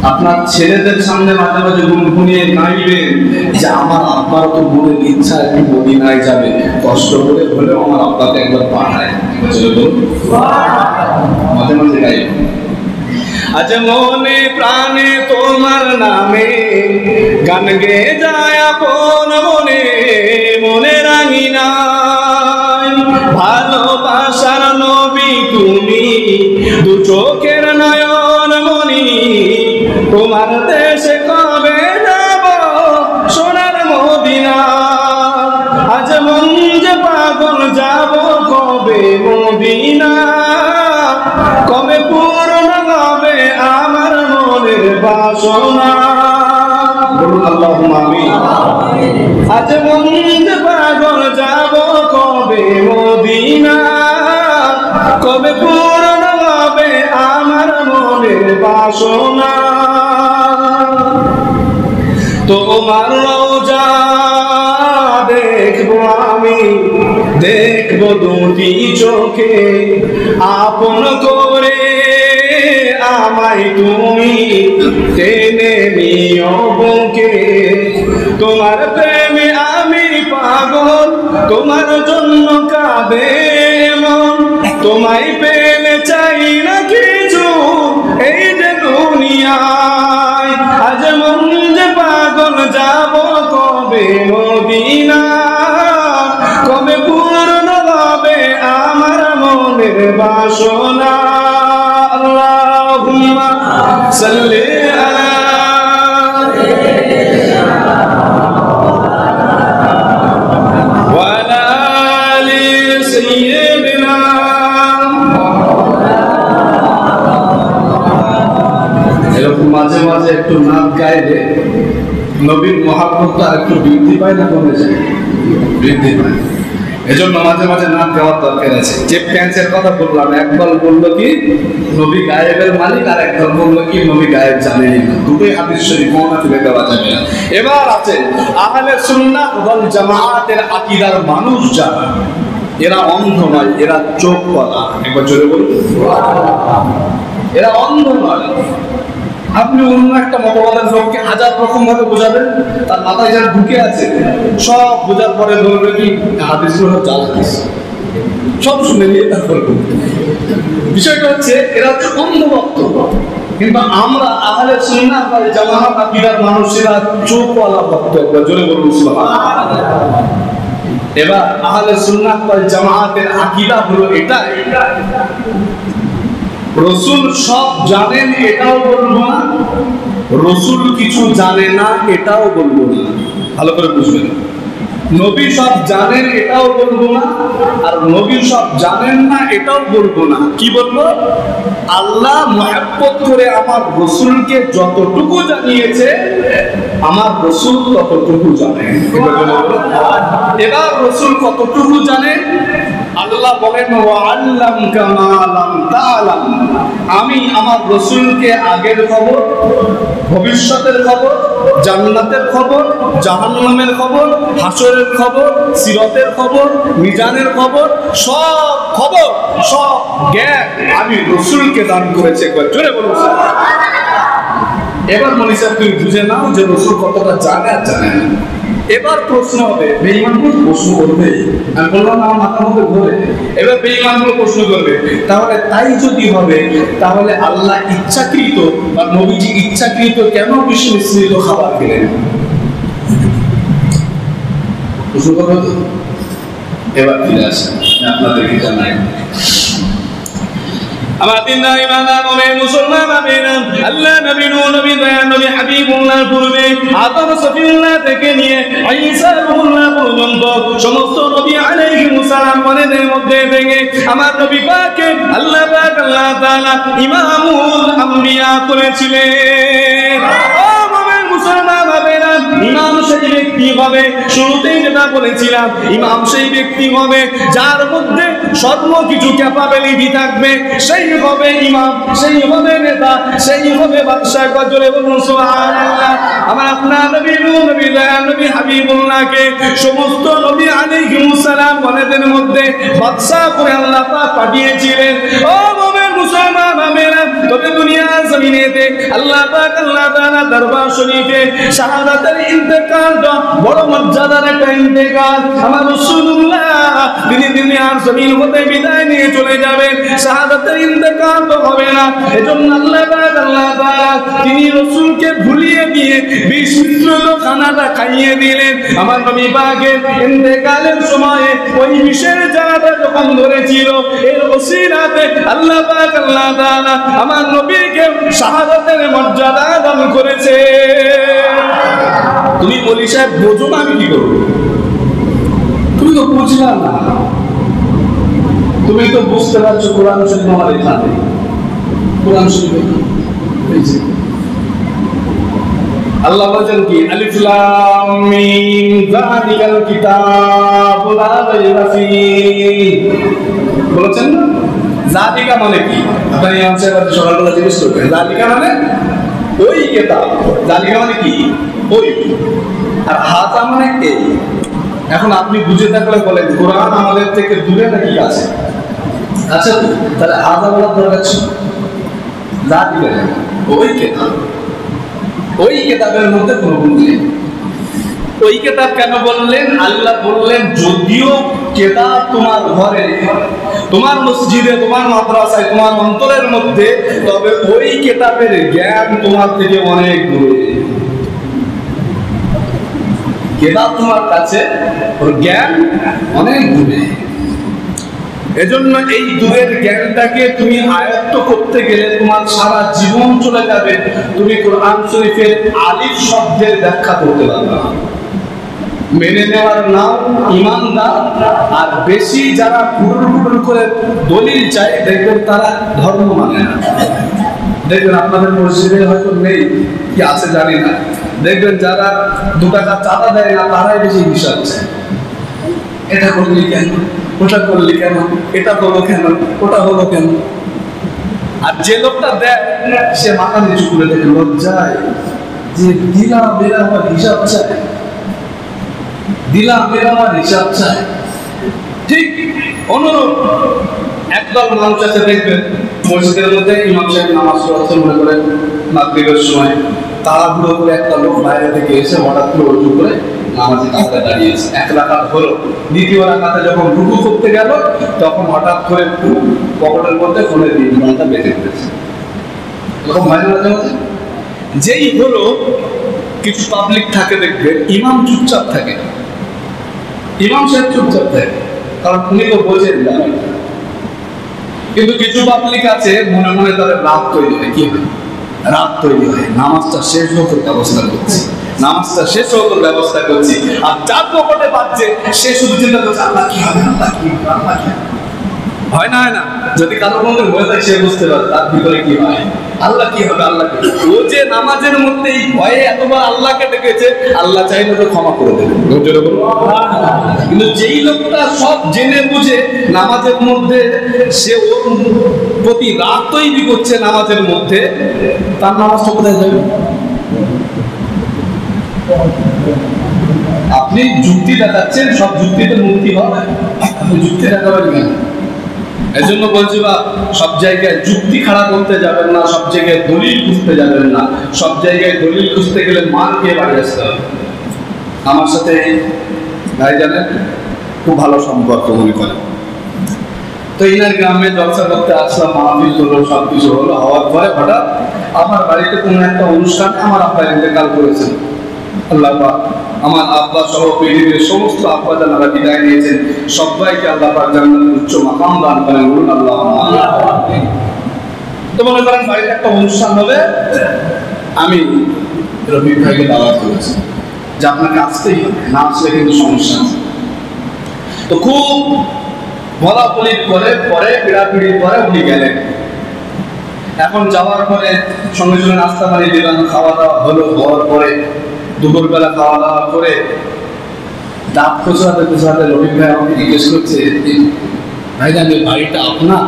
আপনার ছেলেদের সামনে মাঝে মাঝে গুনগুনিয়ে গাইবেন যে আমার আব্বার তো মনের ইচ্ছা একটু মদিনায় যাবে, কষ্ট করে হলেও আমার আব্বাকে একবার পাঠায়। মাঝে মাঝে গাইবেন, আজ মনে প্রাণে তোমার নামে গান গে যায় আপন মনে, মনে রাঙিনা ভালোবাসার নবী তুমি, দু চোখের নয়ন মনি, তোমার দেশে কবে যাব সোনার মদিনা। আজ মন যে পাগল যাব কবে মদিনা, কবে পূর্ণ হবে আমার মনের বাসনা। বলুন আল্লাহুম্মা আমিন। আজ মন যে পাগল যাব কবে মদিনা, কবে পূর্ণ হবে আমার মনের বাসনা। তোমার রওজা দেখবো আমি, দেখবো দুটি চোখে, আপন করে আমায় তুমি টেনে নিও বুকে। তোমার প্রেমে আমি পাগল, তোমার জন্য কাঁদে মন, তোমায় পেলে চাই না কিছু এই যে দুনিয়ায়। আজ মন যে পাগল যাব কবে মদিনা, কবে পূর্ণ হবে আমার মনের বাসনা। আল্লাহুম্মা সাল্লি আলা ওয়া আলা আলি সাইয়্যিদিনা। এরকম মাঝে মাঝে একটু নাম গাইলে নবীর মহাব্বতটা একটু বৃদ্ধি পায় না কমে যায়? বৃদ্ধি পায়। এজন্য মাঝে মাঝে নাম গাওয়ার দরকার আছে। যে প্যান্সের কথা বললাম, একদল বললো কি নবী গায়েবের মালিক, আর একদল বললো কি নবী গায়েব জানেনই না। দুটোই হাদিস শরীফ মওনা থেকে দেওয়া যাবে না। এবার আছে আহলে সুন্নাহ ওয়াল জামাআতের আকীদার মানুষ যারা, এরা অন্ধ নয়, এরা চোখওয়ালা। একবার জোরে বলুন, এরা অন্ধ নয়। আপনি অন্য একটা মতবাদের লোককে হাজার রকম ভাবে বোঝাবেন, তার মাথায় যারা ঢুকে আছে সব বোঝার পরে বলবে কি হাদিসগুলো জাল হাদিস, সব শুনে নিয়ে তারপর বিষয়টা হচ্ছে এরা হচ্ছে অন্ধভক্ত। কিন্তু আমরা আহলে সুন্নাহ ওয়াল জামাআত আকীদার মানুষেরা চোখওয়ালা ভক্ত। একবার জোরে বলুন সুবহানাল্লাহ। এবার আহলে সুন্নাহ ওয়াল জামাআতের আকীদা হলো এটা, রসুল সব জানেন এটাও বলবো না, রসুল কিছু জানে না এটাও বলবো না। ভালো করে বুঝবেন, নবী সব জানেন এটাও বলবো না, আর নবী সব জানেন না এটাও বলবো না। কি বলবো? আল্লাহ মহব্বত করে আমার রসুলকে যতটুকু জানিয়েছে আমার রসুল ততটুকু জানে। এবার রসুল কতটুকু জানে? আল্লাহ বলেন ওয়া আল্লামকা মা লাম তা'লাম, আমি আমার রাসূলকে আগের খবর, ভবিষ্যতের খবর, জান্নাতের খবর, জাহান্নামের খবর, হাসরের খবর, সিরাতের খবর, মিজানের খবর, সব খবর, সব জ্ঞান আমি রাসূলকে দান করেছি। জোরে বলুন। এবার মনে সাহেব তুমি বুঝে নাও যে রাসূল কতটা জানে আর জানে না। এবার প্রশ্ন হবে, বেঈমানগুলো প্রশ্ন করবে, আমি বললাম আমার মাথার মধ্যে ঘোরে। এবার বেঈমানগুলো প্রশ্ন করবে, তাহলে তাই যদি হবে তাহলে আল্লাহ ইচ্ছাকৃত বা নবীজি ইচ্ছাকৃত কেন বিষ মিশ্রিত খাবার খেলেন? প্রশ্ন করবে তো? এবার ফিরে আসেন, আপনাদেরকে জানাই। আমার দিনদার ইমানদার মুমিন মুসলমান আমিনা, আল্লাহ নবী নূহ নবী দয়া নবী হাবিবুল্লাহ পূর্বে আদম সফিউল্লাহ থেকে নিয়ে ঈসা রূহুল্লাহ পর্যন্ত সমস্ত নবী আলাইহিস সালাম ওনাদের মধ্যে থেকে আমার নবী পাককে আল্লাহ পাক আল্লাহ তাআলা ইমামুল আম্বিয়া করেছিলেন। মুসলমান হবে না, ইমাম সেই ব্যক্তি হবে, শুরুতেই যেটা বলেছিলাম, ইমাম সেই ব্যক্তি হবে যার মধ্যে সর্বকিছু ক্যাপাবিলিটি থাকবে, সেই হবে ইমাম, সেই হবে নেতা, সেই হবে বাদশাহ। গজরে বলুন সুবহানাল্লাহ। আমার আপনার নবী নূহ নবী দয়াল নবী হাবিবুল্লাহকে সমস্ত নবী আলাইহিস সালাম ওনাদের মধ্যে বাদশাহ করে আল্লাহ পাক পাঠিয়েছিলেন। ও মুমিন মুসলমান হবে না, তবে দুনিয়ার জমিনেতে আল্লাহ পাক আল্লাহ তাআলা দরবার শরীফে শাহাদাতের ইন্তেকাল বড় মর্যাদার একটা ইন্তেকাল। আমার রাসূলুল্লাহ তিনি দুনিয়ার জমিন হতে বিদায় নিয়ে চলে যাবেন, শাহাদাতের ইন্তেকাল তো হবে না। এজন্য আল্লাহ পাক আল্লাহ তাআলা তিনি রাসূলকে ভুলিয়ে দিয়ে বিষ মিশ্রিত খানাটা খাইয়ে দিলেন। আমার নবী পাকের ইন্তেকালের সময়ে ওই বিষের জ্বালাটা যখন ধরেছিল, এর ওসিলাতে আল্লাহ পাক আল্লাহ তাআলা আমার নবীকে শাহাদাতের মর্যাদা দান করেছে। তুমি বলি সাহেব বোঝো না, আমি কি করবো? তুমি তো বুঝলা না, তুমি তো বুঝতে পারছো কোরআন শরীফ আমার এখানে, কোরআন শরীফ আল্লাহ বলেন কি আলিফ লাম মিম যালিকাল কিতাবু লা রাইবা ফীহি, বলেছেন না? যালিকা মানে কি? আপনি আনসার করতে সকালবেলা জিজ্ঞেস করবেন যালিকা মানে ওই কিতাব, যালিকা মানে কি? ওই। আর হাজা মানে এই। এখন আপনি বুঝে থাকলে বলেন কোরআন আমাদের থেকে দূরে নাকি আছে? আচ্ছা, তাহলে হাজা বলার দরকার ছিল? যালিকা ওই কিতাব, ওই কিতাবের মধ্যে কোনো ভুল নেই। ওই কিতাব কেন বললেন? আল্লাহ বললেন যদিও কিতাব তোমার ঘরে, তোমার মসজিদে, তোমার মাদ্রাসায়, তোমার অন্তরের মধ্যে, তবে ওই কিতাবের জ্ঞান তোমার থেকে অনেক দূরে। কিতাব তোমার কাছে, ওর জ্ঞান অনেক দূরে। এজন্য এই দূরের জ্ঞানটাকে তুমি আয়ত্ত করতে গেলে তোমার সারা জীবন চলে যাবে, তুমি কোরআন শরীফের আলিফ শব্দের ব্যাখ্যা করতে পারবে না। মেনে নেওয়ার নাম ইমানদার, আর বেশি যারা পুরুর করে দলিল চায় দেখবেন তারা ধর্ম মানে না। দেখবেন আপনাদের মসজিদে হয়তো নেই কি আছে জানি না, দেখবেন যারা 2 টাকা চাঁদা দেয় না তারাই বেশি বিশ্বাস। এটা করলি কেন, ওটা করলি কেন, এটা হলো কেন, ওটা হলো কেন। আর যে লোকটা দেয় সে মাথা নিচু করে দেখে লজ্জায় যে দিলাম বেরা আমার হিসাব চায়, দিলাম বেরা আমার হিসাব চায়। ঠিক অনুরূপ একদল মানুষ আছে দেখবেন মসজিদের মধ্যে ইমাম সাহেব নামাজ পড়াচ্ছে, মনে করেন মাগরিবের সময় তাড়াহুড়ো করে একটা লোক বাইরে থেকে এসে হঠাৎ করে উঠু করে নামাজে কাছে দাঁড়িয়েছে। 1 রাকাত হলো, দ্বিতীয় রাকাতে যখন রুকু করতে গেল তখন হঠাৎ করে পকেটের মধ্যে ফোনের রিংটোনটা বেজে উঠেছে। এরকম হয় না? যেই হলো কিছু পাবলিক থাকে দেখবেন ইমাম চুপচাপ থাকে, ইমাম সাহেব চুপচাপ থাকে, কারণ উনি তো বোঝেন না। কিন্তু কিছু পাবলিক আছে মনে মনে তাদের রাত তৈরি হয়। কি হয়? রাত তৈরি হয়। নামাজটা শেষ হতে ব্যবস্থা করছি, নামাজটা শেষ হতে ব্যবস্থা করছি, আর যার পকেটে বাজছে সে শুধু চিন্তা করছে আল্লাহ কি হবে, আল্লাহ কি হবে, আল্লাহ কি হবে। হয় না, হয় না? যদি কারোর মধ্যে ভয় থাকে সে বুঝতে পারে তার ভিতরে কি হয়, আল্লাহ কি হবে, আল্লাহকে। ও যে নামাজের মধ্যে এই ভয়ে এতবার আল্লাহকে ডেকেছে, আল্লাহ চাইলে তো ক্ষমা করে দেবে। কিন্তু যেই লোকটা সব জেনে বুঝে নামাজের মধ্যে সে ওর প্রতি রাগ তৈরি করছে নামাজের মধ্যে, তার নামাজটা কোথায় যাবে? আপনি যুক্তি দেখাচ্ছেন, সব যুক্তিতে মুক্তি হবে, আপনি যুক্তি দেখাবেন কেন? এই জন্য বলছি বা সব জায়গায় যুক্তি খাড়া করতে যাবেন না, সব জায়গায় দলিল খুঁজতে যাবেন না। সব জায়গায় দলিল খুঁজতে গেলে মার খেয়ে বাড়ি আসতে হবে। আমার সাথে ভাই জানেন খুব ভালো সম্পর্ক মনে করেন, তো ইনার গ্রামে জলসা করতে আসলাম, মাহফিল হলো, সবকিছু হলো। হওয়ার পরে হঠাৎ আমার বাড়িতে কোনো একটা অনুষ্ঠানে আমার আব্বা ইন্তেকাল করেছেন। আল্লাহ পাক আমার আব্বা সহ পৃথিবীর সমস্ত আব্বা যারা বিদায় নিয়েছেন সবাইকে আল্লাহ পাক জান্নাতের উচ্চ মাকাম দান করেন, বলুন আল্লাহ। তো মনে করেন বাড়িতে একটা অনুষ্ঠান হবে, আমি রফিক ভাইকে দাওয়াত করেছি যে আপনাকে আসতেই হবে, না আসলে কিন্তু সমস্যা আছে। তো খুব বলাবলি করে পরে পিড়াপিড়ির পরে উনি গেলেন। এখন যাওয়ার পরে সঙ্গে সঙ্গে নাস্তা পানি দিলাম, খাওয়া দাওয়া হলো। হওয়ার পরে দুপুরবেলা খাওয়া দাওয়া করে দাঁত খোঁচাতে খোঁচাতে রফিক ভাই আমাকে জিজ্ঞেস করছে, ভাই জানি বাড়িটা আপনার?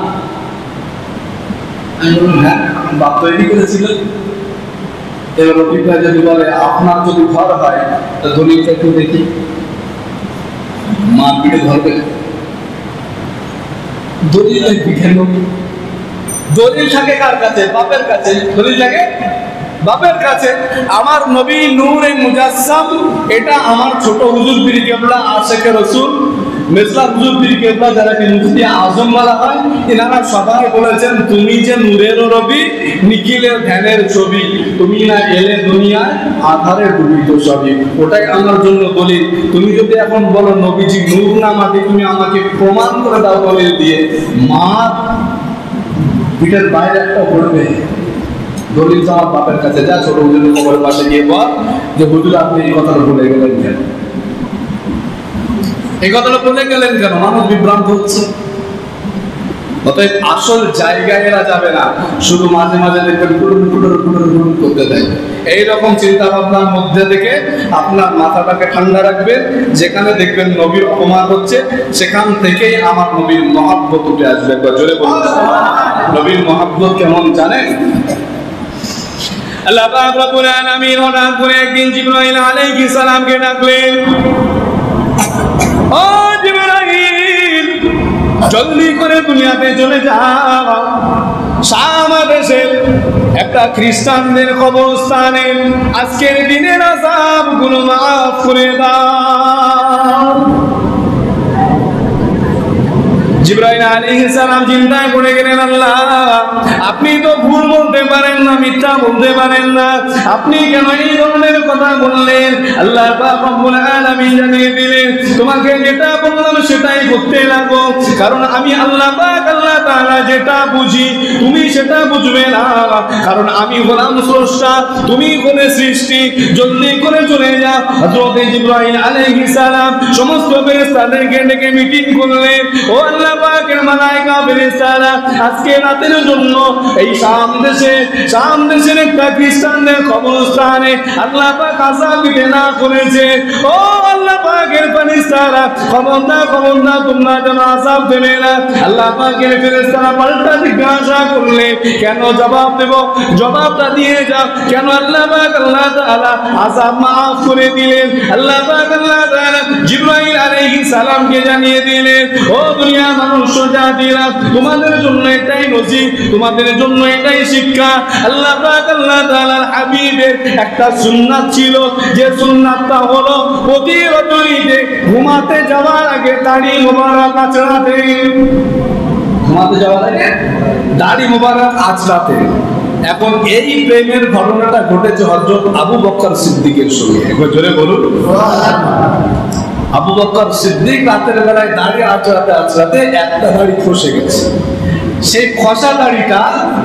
আমি বললাম হ্যাঁ, বাপ তৈরি করেছিল। এবার রফিক ভাই যদি বলে আপনার যদি ঘর হয় তো দলিলটা একটু দেখি, মা পিঠে ধরবে। দলিল কেন? দলিল থাকে কার কাছে? বাপের কাছে। দলিল থাকে বাপের কাছে। আমার নবী নূরে মুজাসসাম, এটা আমার ছোট হুজুর পীর কেবলা আশিকে রাসূল মেজলা হুজুর পীর কেবলা যারাকে মুফতি আজম বলা হয়, এনারা সবাই বলেছেন তুমি যে নূরের রবি, নিখিলের ধ্যানের ছবি, তুমি না এলে দুনিয়ায় আধারে ডুবিত সবই। ওটাই আমার জন্য দলিল। তুমি যদি এখন বলো নবীজি নূর না মাটি, তুমি আমাকে প্রমাণ করে দাও দলিল দিয়ে, মা পিঠের বাইরে একটা পড়বে। দলিল তো আমার বাপের কাছে। যা ছোট হুজুরের কবরের পাশে গিয়ে বল যে হুজুর আপনি এই কথাটা বলে গেলেন কেন, এই কথাটা বলে গেলেন কেন? মানুষ বিভ্রান্ত হচ্ছে। অতএব আসল জায়গায় এরা যাবে না, শুধু মাঝে মাঝে দেখবেন কুটুর করতে দেয়। এইরকম চিন্তা ভাবনার মধ্যে থেকে আপনার মাথাটাকে ঠান্ডা রাখবেন। যেখানে দেখবেন নবীর অপমান হচ্ছে, সেখান থেকেই আমার নবীর মহাব্বত উঠে আসবে। একবার জোরে বলুন, নবীর মহাব্বত কেমন জানেন? আল্লাহ পাক রব্বুল আলামিন হঠাৎ করে একদিন জিবরাইল আলাইহিস সালামকে ডাকলেন, ও জিবরাইল জলদি করে দুনিয়াতে চলে যাও, শাম দেশের একটা খ্রিস্টানদের কবরস্থানে আজকের দিনের আযাবগুলো মাফ করে দাও। জিবরাইল আলাইহিস সালাম চিন্তা করে গেলেন, আল্লাহ আপনি তো ভুল বলতে পারেন না, মিথ্যা বলতে পারেন না, আপনি কেন এই ধরনের কথা বললেন? আল্লাহ পাক রব্বুল আলামিন জানিয়ে দিলেন, তোমাকে যেটা বললাম সেটাই করতে লাগো, কারণ আমি আল্লাহ পাক আল্লাহ তাআলা যেটা বুঝি তুমি সেটা বুঝবে না, কারণ আমি হলাম স্রষ্টা, তুমি হলে সৃষ্টি। জলদি করে চলে যাও। হযরত জিবরাইল আলাইহিস সালাম সমস্ত ফেরেশতাদেরকে ডেকে মিটিং করলেন, ও আল্লাহ পাকের মালায়েকা ফেরেশতারা, আজকে রাতের জন্য এই শাম দেশের একটা খ্রিস্টানদের কবরস্থানে আল্লাহ পাক আযাব দিতে না করেছে। ও আল্লাহ পাকের ফেরেশতারা, খবরদার তোমরা যেন আযাব দেবে না। আল্লাহ পাকের ফেরেশতারা পাল্টা জিজ্ঞাসা করলে, কেন? জবাব দেব, জবাবটা দিয়ে যাও। কেন আল্লাহ পাক আল্লাহ তাআলা আযাব মাফ করে দিলেন? আল্লাহ পাক আল্লাহ তাআলা জিবরাইল আলাইহিস সালামকে জানিয়ে দিলেন, ও দুনিয়ার মানুষ জাতিরা, তোমাদের জন্য এটাই নসিব, তোমাদের জন্য এটাই শিক্ষা। আল্লাহ পাক আল্লাহ তাআলার হাবিবের একটা সুন্নাত ছিল, যে সুন্নাতটা হলো প্রতি রাতে ঘুমাতে যাওয়ার আগে দাড়ি মোবারক আঁচড়াতে। ঘুমাতে যাওয়ার আগে দাড়ি মোবারক আঁচড়াতে। এখন এই প্রেমের ঘটনাটা ঘটেছে হযরত আবু বকর সিদ্দিকের সঙ্গে। একবার জোরে বলুন। আবু বকর সিদ্দিক রাতের বেলায় দাড়ি আঁচড়াতে আঁচড়াতে একটা দাড়ি খসে গেছে। সেই খসা দাড়িটা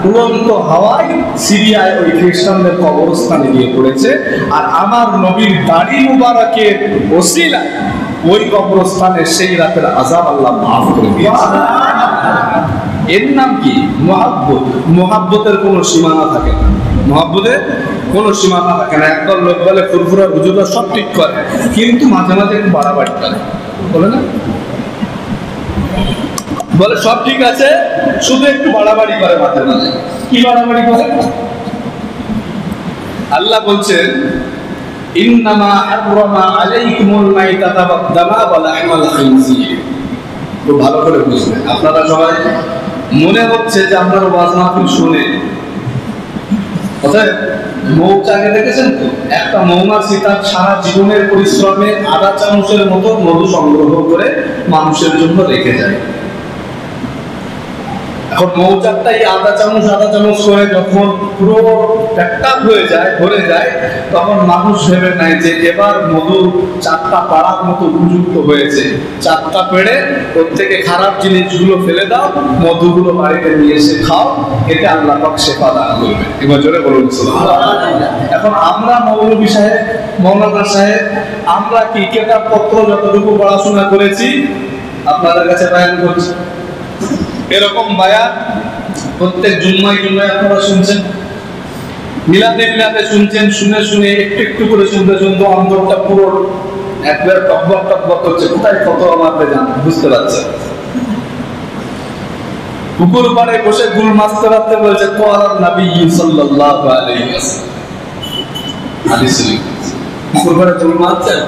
উড়ন্ত হাওয়ায় সিরিয়ায় ওই খ্রিস্টানদের কবরস্থানে গিয়ে পড়েছে। আর আমার নবীর দাড়ি মুবারকের ওসিলায় ওই কবরস্থানে সেই রাতের আযাব আল্লাহ মাফ করে দিয়েছে। এর নাম কি? মহাব্বত। মহাব্বতের কোনো সীমানা থাকে না, মহাব্বতের কোনো সীমানা থাকে না। একদল লোক বলে ফুরফুরা হুজুররা সব ঠিক করে, কিন্তু মাঝে মাঝে একটু বাড়াবাড়ি করে, বলে না, বলে সব ঠিক আছে, শুধু একটু বাড়াবাড়ি করে মাঝে মাঝে। কি বাড়াবাড়ি করে? আল্লাহ বলছেন ইন্নামা হাররামা আলাইকুমুল মাইতাতা ওয়াদ-দামা ওয়া লাহমাল খিনজির। খুব ভালো করে বুঝবেন। আপনারা সবাই মনে হচ্ছে যে আপনারা ওয়াজ মাহফিল শুনে, অতএব মৌচাকে দেখেছেন তো, একটা মৌমাছি তার সারা জীবনের পরিশ্রমে আধা চামচের মতো মধু সংগ্রহ করে মানুষের জন্য রেখে যায়। এখন মৌচাকটাই আধা চামচ করে যখন পুরো প্যাকআপ হয়ে যায়, ভরে যায়, তখন মানুষ ভেবে নেয় যে এবার মধু 4টা পাড়ার মতো উপযুক্ত হয়েছে, 4টা পেড়ে ওর থেকে খারাপ জিনিসগুলো ফেলে দাও, মধুগুলো বাড়িতে নিয়ে এসে খাও, এতে আল্লাহ পাক শেফা দান করবে। এবার জোরে বলুন সুবহানাল্লাহ। এখন আমরা মৌলভী সাহেব, মৌলানা সাহেব, আমরা কি কিতাব পত্র যতটুকু পড়াশোনা করেছি আপনাদের কাছে বয়ান করছি। এরকম বায়াত প্রত্যেক জুম্মায় আপনারা শুনছেন, মিলাদে শুনছেন, শুনে শুনে একটু একটু করে শুনতে শুনতে অন্তরটা পুরো একবার টকবক করছে, কোথায় কত আমাদের জান বুঝতে পারছেন। পুকুর পাড়ে বসে গুল মাছতে রাখতে বলছে কোয়ালার নবী সাল্লাল্লাহু আলাইহি ওয়াসাল্লাম, হাদিস শরীফ। পুকুর পাড়ে গুল মাছছেন,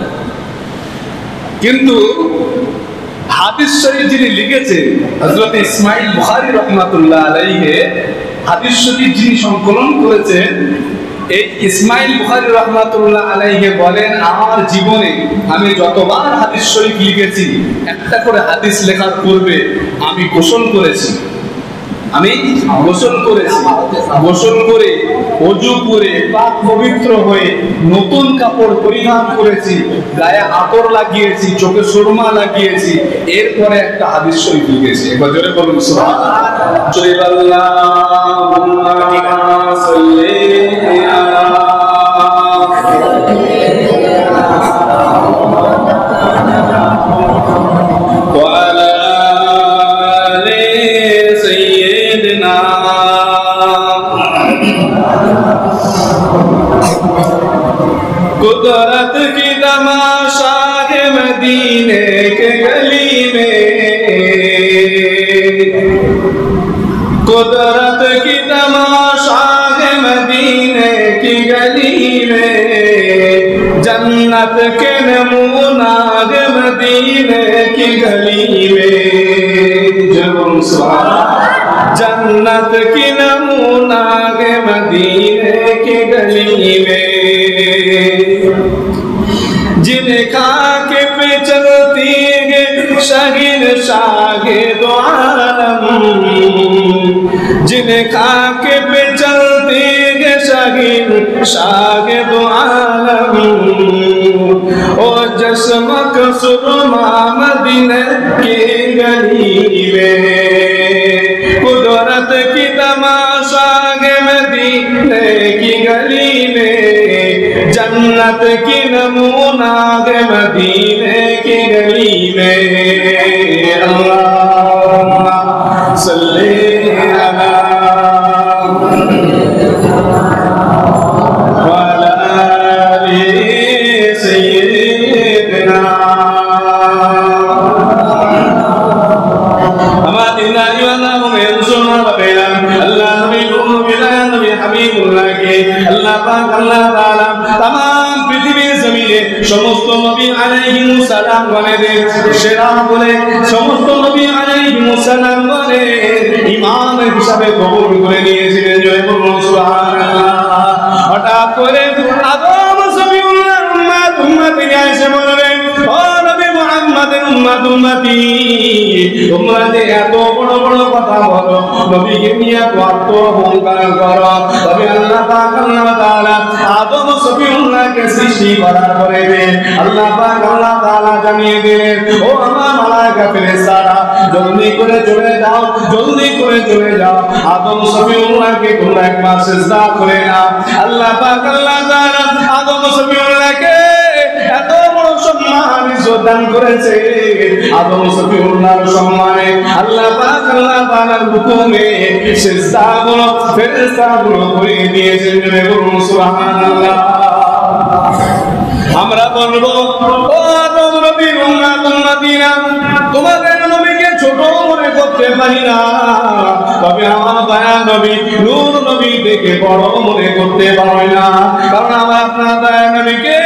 কিন্তু হাদিস শরীফ যিনি লিখেছেন হযরত ইসমাঈল বুখারী রাহমাতুল্লাহ আলাইহি, হাদিস শরীফ যিনি সংকলন করেছেন, এই ইসমাঈল বুখারী রাহমাতুল্লাহ আলাইহি বলেন, আমার জীবনে আমি যতবার হাদিস শরীফ লিখেছি, একটা করে হাদিস লেখার পূর্বে আমি গোসল করেছি, গোসল করে ওযু করে পাক পবিত্র হয়ে নতুন কাপড় পরিধান করেছি, গায়ে আতর লাগিয়েছি, চোখে সুরমা লাগিয়েছি, এরপরে একটা হাদিস শরীফ লিখেছি। একবার জোরে বলুন সুবহানাল্লাহ। कुदरत की तमाशा है मदीने के गली में, कुदरत की तमाशा है मदीने की गली में, जन्नत के नमूना है मदीने की गली में, जन्नत की नमूना है मदीने की गली में, जिन्हें खाके पे चलती है शहीद शाहे दो आलम, जिन्हें खाके पे चलती है शहीद शाहे दो आलम, ओ जश्मक सुरमा मदीने की गली में, कुदरत की तमाशा है मदीने की गली में, जन्नत की नमूना है मदीने की गली में, अल्लाहुम्मा सल्ली अला व अला आलि सय्यिदिना। हमारे नारियाना में सुना बबेला अल्लाह नबी को बिना नबी हबीबुल्लाह के अल्लाह पाक अल्लाह ताला तमाम पृथ्वी जमीने समस्त नबी आलैहिमुस सालाम गणेদের সেরা বলে, সমস্ত নবী আলাইহিমুস সালাম বলে ইমাম হিসাবে কবুল করে নিয়েছিলেন। জয় বলুন সুবহানাল্লাহ। হঠাৎ করে আদম সফিউল্লাহ উম্মতি এসে বললেন, ও নবী মুহাম্মদের উম্মতি, তোমরা যে এত বড় বড় কথা বলো, নবীকে নিয়ে এত অহংকার করো, তবে আল্লাহ পাক আল্লাহ তাআলা আদম সফিউল্লাহকে সৃষ্টি করার পরে আল্লাহ পাক আল্লাহ তাআলা জানিয়ে দিলেন, ও আমার মালায়েকা ফেরেশতারা, জলদি করে চলে যাও, জলদি করে চলে যাও, আদম সফিউল্লাহকে তোমরা একবার সিজদা করে নাও। আল্লাহ পাক আল্লাহ তাআলা আদম সফিউল্লাহকে এত বড় সম্মান ইজ্জত দান করেছে আদম সফিউল্লাহর সম্মানে আল্লাহ পাক আল্লাহ তাআলার হুকুমে সিজদাগুলো ফেরেশতাগুলো করে দিয়েছেন সুবহানাল্লাহ। আমরা বলবো ও আদম নবীর উম্মতিনা তোমাদের নবীকে ছোট মনে করতে পারি না, তবে আমার দয়া নবী নূর নবী থেকে বড় মনে করতে পারি না, কারণ আমার আপনার দয়া নবীকে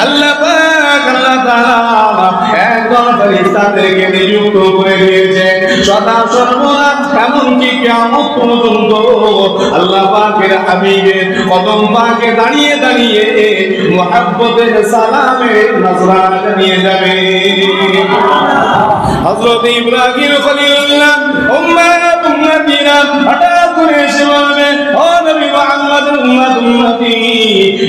আল্লাহ পাক আল্লাহ তাআলা একদম ফেরেশতাদেরকে নিযুক্ত করে দিয়েছে সদা সর্বদা, এমনকি কিয়ামত পর্যন্ত আল্লাহ পাকের হাবিবের কদম পাকে দাঁড়িয়ে দাঁড়িয়ে মুহাব্বতের সালামের নজরানা জানিয়ে যাবে। হযরত ইব্রাহিম খলিলুল্লাহ উম্মতিনা হঠাৎ করে এসে বলবে ও নবী মুহাম্মদ উম্মতি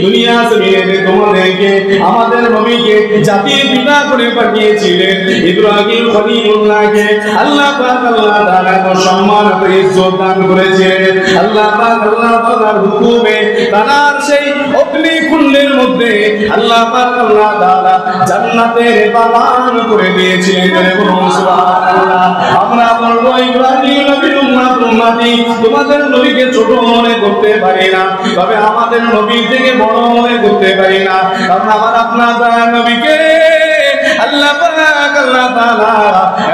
দুনিয়া জমিনে তোমাদেরকে আমাদের নবীকে জাতির পিতা করে পাঠিয়েছিলেন ইব্রাহিম খলিলুল্লাহকে আল্লাহ পাক আল্লাহ তাআলা সম্মান ও ইজ্জত দান করেছিলেন। আল্লাহ পাক আল্লাহ তাআলার হুকুমে তার সেই অগ্নি কুণ্ডের মধ্যে আল্লাহ পাক আল্লাহ তাআলা জান্নাতের বাগান করে দিয়েছিলেন। সুবহানাল্লাহ। আমরা বলবো ইব্রাহিম নবীর উম্মতি তোমাদের নবীকে ছোট মনে করতে পারি না, তবে আমাদের নবী থেকে বড় মনে করতে পারি না, কারণ আমার আপনার নবীকে আল্লাহ পাক আল্লাহ তাআলা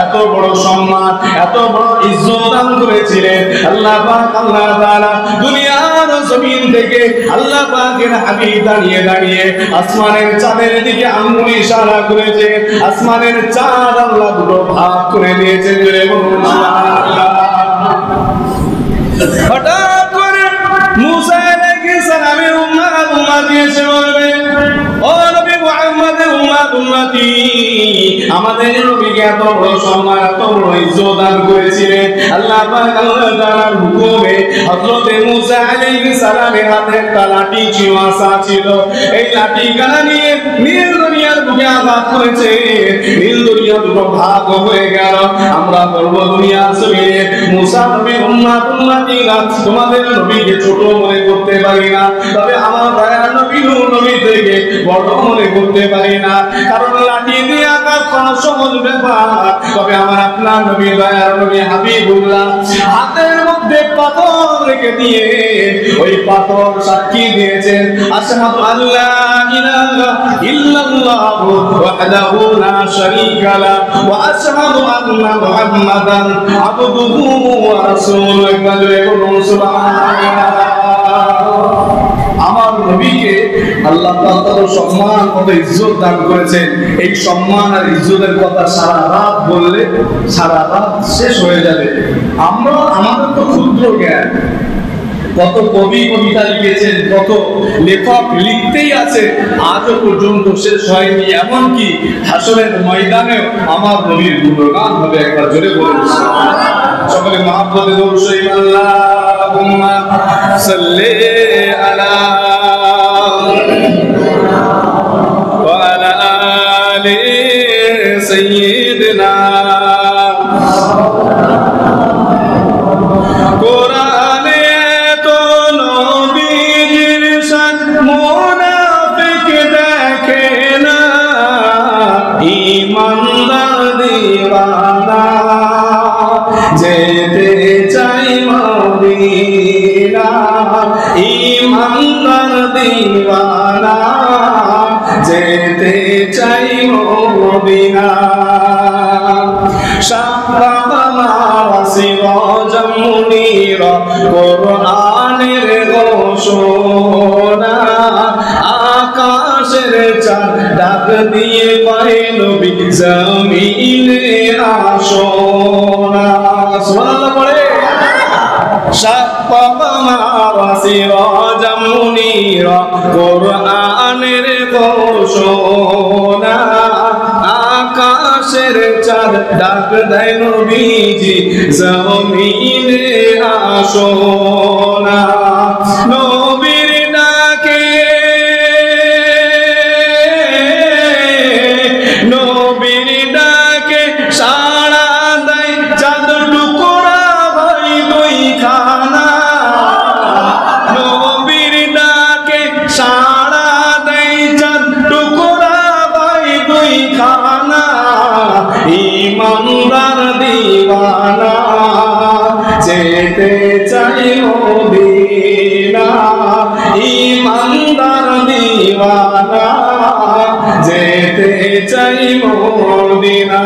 এত বড় সম্মান এত বড় ইজ্জত দান করেছিলেন। আল্লাহ পাক আল্লাহ তাআলা দুনিয়ার জমিন থেকে আল্লাহ পাকের হাবিব দাঁড়িয়ে দাঁড়িয়ে আসমানের চাঁদের দিকে আঙ্গুল ইশারা করেছে, আসমানের চাঁদ আল্লাহ দুটো ভাগ করে দিয়েছেন। জোরে বলুন সুবহানাল্লাহ। হঠাৎ করে মুসা আলাইহিস সালামের উম্মত এসে বলবে ও নবী মুহাম্মদ উম্মতি আমাদের নবীকে এত বড় সম্মান এত বড় ইজ্জত দান করেছিলেন। আল্লাহ পাক আল্লাহ তাআলার হুকুমে হযরত মুসা আলাইহিস সালামের হাতে একটা লাঠি ছিল, আসা ছিল, এই লাঠি কানা নিয়ে নীল দরিয়ার বুকে আঘাত করেছে, নীল দরিয়া দুটো ভাগ হয়ে গেল। আমরা বলবো দুনিয়া জমিনে মুসা নবী উম্মতিরা তোমাদের নবীকে ছোট মনে করতে পারি না, তবে আমার দয়ার নবী নূর নবী থেকে বড় মনে করতে পারি না, কারণ লাঠি দিয়ে আঘাত করা সহজ ব্যাপার, তবে আমার আপনার নবী দয়ার নবী হাবিবুল্লাহ হাতের মধ্যে পাথর রেখে দিয়ে ওই পাথর সাক্ষী দিয়েছেন আশহাদু আল্লা ইলাহা ইল্লাল্লাহু ওয়াহদাহু লা শারীকা লাহু ওয়া আশহাদু আন্না মুহাম্মাদান আবদুহু ওয়া রাসূলুহু। সুবহানাল্লাহ। আমার নবীকে আল্লাহ তাআলা সম্মান ও ইজ্জত দান করেছেন। এই সম্মান আর ইজ্জতের কথা সারা রাত বললে সারা রাত শেষ হয়ে যাবে। আমরা আমাদের তো ক্ষুদ্র জ্ঞান, কত কবি কবিতা লিখেছেন, কত লেখক লিখতেই আছে, আজও পর্যন্ত শেষ হয়নি। এমনকি হাসরের ময়দানে আমার নবীর গুণগান হবে। একবার জোরে বলুন সকলে মহব্বতে দরুদ শরীফ আল্লাহুম্মা সাল্লি আলা ওয়া আলা আলি সাইয়্যিদিনা। কোরআনে তো নবীর শান মুনাফিক দেখে না, ঈমানদার দিওয়ানা যেতে চাই মদিনা, ঈমানদার দিওয়ানা যেতে চাই মদিনা। সিরাজাম মুনীরা কোরআনের ঘোষণা, আকাশের চাঁদ ডাক দিয়ে পায় নবী জমিনে আসোনা। সুবহানাল্লাহ পড়ে সিরাজাম মুনীরা কোরআনের ঘোষণা, আকাশের চাঁদ ডাক দেয় নবীজি জমিনে আসোনা। নবীর ডাকে নবীর ডাকে সাড়া দেয় চাঁদ টুকরা ভাই দুইখানা, নবীর ডাকে সাড়া দেয় চাঁদ টুকরা ভাই খানা, ইমানদার দিওয়ানা, যেতে চাই মদিনা, ইমানদার দিওয়ানা, যেতে চাই মদিনা।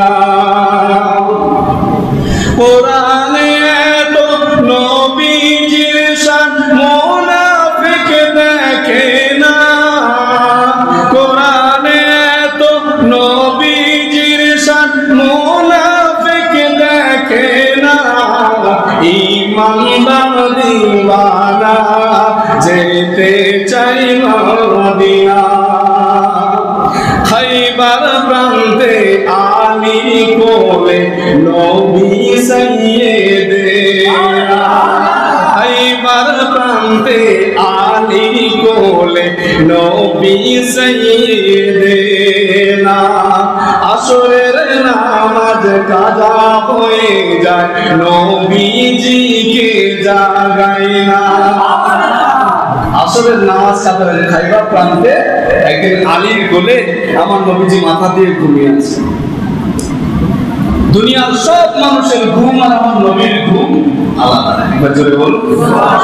কোরআনে এত নবীজির শান মুনাফিক দেখে না, কোরআনে এত নবীজির শান মুনাফিক দেখে না, ইমানদার দিওয়ানা, যেতে চাই মদিনা। খাইবার প্রান্তে আলী কোলে নবী সাইয়েদেনা, খাইবার প্রান্তে আলী কোলে নবী সাইয়েদেনা। আসরের নামাজ কাজা হয়ে যায়, নবীজিকে জাগাই না। আসরের নামাজ কাজা হয়ে খাইবার প্রান্তে একদিন আলীর কোলে আমার নবীজি মাথা দিয়ে ঘুমিয়ে আছে। দুনিয়ার সব মানুষের ঘুম আর আমার নবীর ঘুম আলাদা। একবার জোরে বল,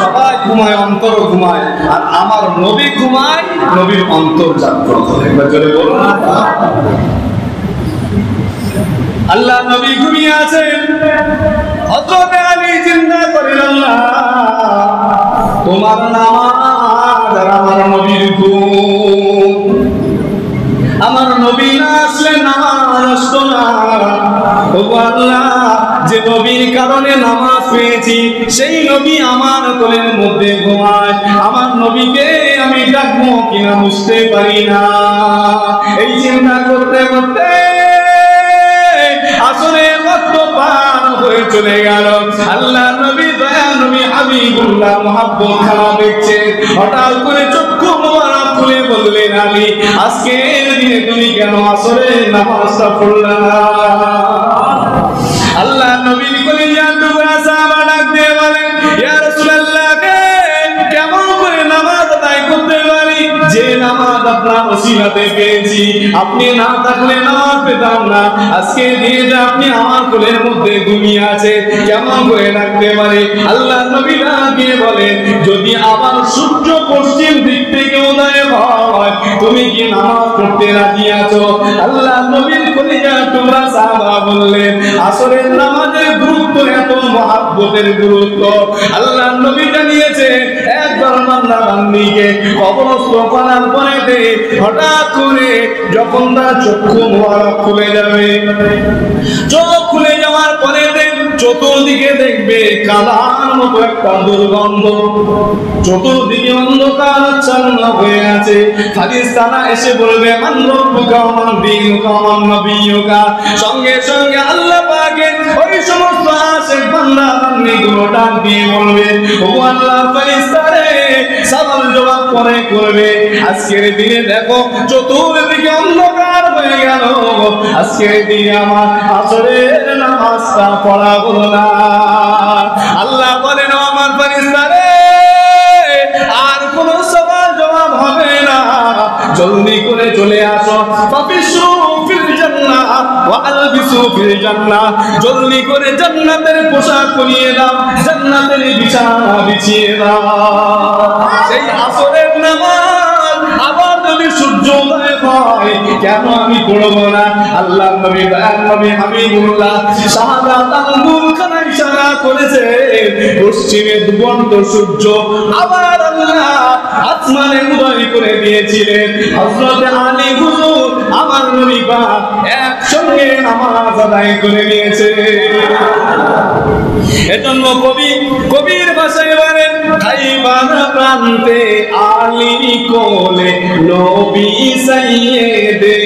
সবাই ঘুমায়, অন্তর ঘুমায়, আর আমার নবী ঘুমায়, নবীর অন্তর জাগ্রত। একবার জোরে বল। আল্লাহ নবী ঘুমিয়ে আছেন, হযরত আলী চিন্তা করেন, আল্লাহ তোমার নামাজ আর আমার নবীর ঘুম, আমার নবী না আসলে নামাজ আসতো না। ও আল্লাহ, যে নবীর কারণে নামাজ পেয়েছি সেই নবী আমার কোলের মধ্যে ঘুমায়, আমার নবীকে আমি ডাকবো কিনা বুঝতে পারি না। এই চিন্তা করতে করতে আসলে কত পার হয়ে চলে গেল। আল্লাহ নবী, দয়া নবী হাবিবুল্লাহ মুহাব্বত খানা দেখছে, হঠাৎ করে চক্ষু মোবারক খুলে বললেন, আলী আজকের দিনে তুমি কেন আসরের নামাজটা পড়লা না? আল্লাহ নবীর কলিজা টুকরা সাহাবা ডাক দিয়ে বলেন, ইয়া রাসূলুল্লাহ, কেমন করে নামাজ আদায় করতে পারি যে নামাজ আপনার ওসিলাতে পেয়েছি? আপনি না থাকলে নামাজ পেতাম না। আজকে দিনে যে আপনি আমার কোলের মধ্যে ঘুমিয়ে আছে, কেমন করে রাখতে পারে? আল্লাহ নবী ডাকিয়ে বলেন, যদি আবার সূর্য পশ্চিম দিক থেকে উদয় হয়, তুমি কি নামাজ পড়তে রাজি আছো? আল্লাহ নবীর কলিজা টুকরা সাহাবা বললেন, আসরের নামাজের গুরুত্ব এত, মহাব্বতের গুরুত্ব আল্লাহ নবী জানিয়েছে। একবার বান্দা বান্দিকে কবরস্থ করার পরে হঠাৎ করে যখন তার চক্ষু মোবারক খুলে যাবে, চোখ খুলে যাওয়ার পরে চতুর্দিকে দেখবে কাদার মতো একটা দুর্গন্ধ, চতুর্দিকে অন্ধকার আচ্ছন্ন হয়ে আছে। ফারিস্তারা এসে বলবে, মান রব্বুকা ওয়া মান দীনুকা ওয়া মান নবিয়্যুকা। সঙ্গে সঙ্গে আল্লাহ পাকের ওই সমস্ত আশিক বান্দা বান্দীগুলো ডাক দিয়ে বলবে, ও আল্লাহ, ফারিস্তারে সওয়াল জবাব পরে করবে। আজকের দিনে দেখো চতুর্দিকে অন্ধকার হয়ে গেল, আজকের দিনে আমার আসরের নামাজটা পড়া হলো না। আল্লাহ বলেন, আমার ফারিস্তারে আর কোনো সওয়াল জবাব হবে না, জলদি করে চলে আসো। ফাফিসু ফিল জান্নাহ ওয়া আলবিসু ফিল জান্নাহ, জলদি করে জান্নাতের পোশাক পরিয়ে দাও, জান্নাতের বিছানা বিছিয়ে দাও। সেই আসরের নামাজ আবার যদি সূর্য উদয় হয়, কেন আমি পড়ব না? আল্লাহ নবী, নবী হাবিবুল্লাহ শাহাদাত আঙ্গুল খানা ইশারা করেছে, পশ্চিমে ডুবন্ত সূর্য আবার আল্লাহ আসমানে উদয় করে দিয়েছিলেন। হযরত আলী হুজুর আমার নবী পাক একসঙ্গে নামাজ আদায় করে নিয়েছে। এজন্য কবির ভাষায় বলেন, খাইবার প্রান্তে আলী কোলে নবী সাইয়েদেনা,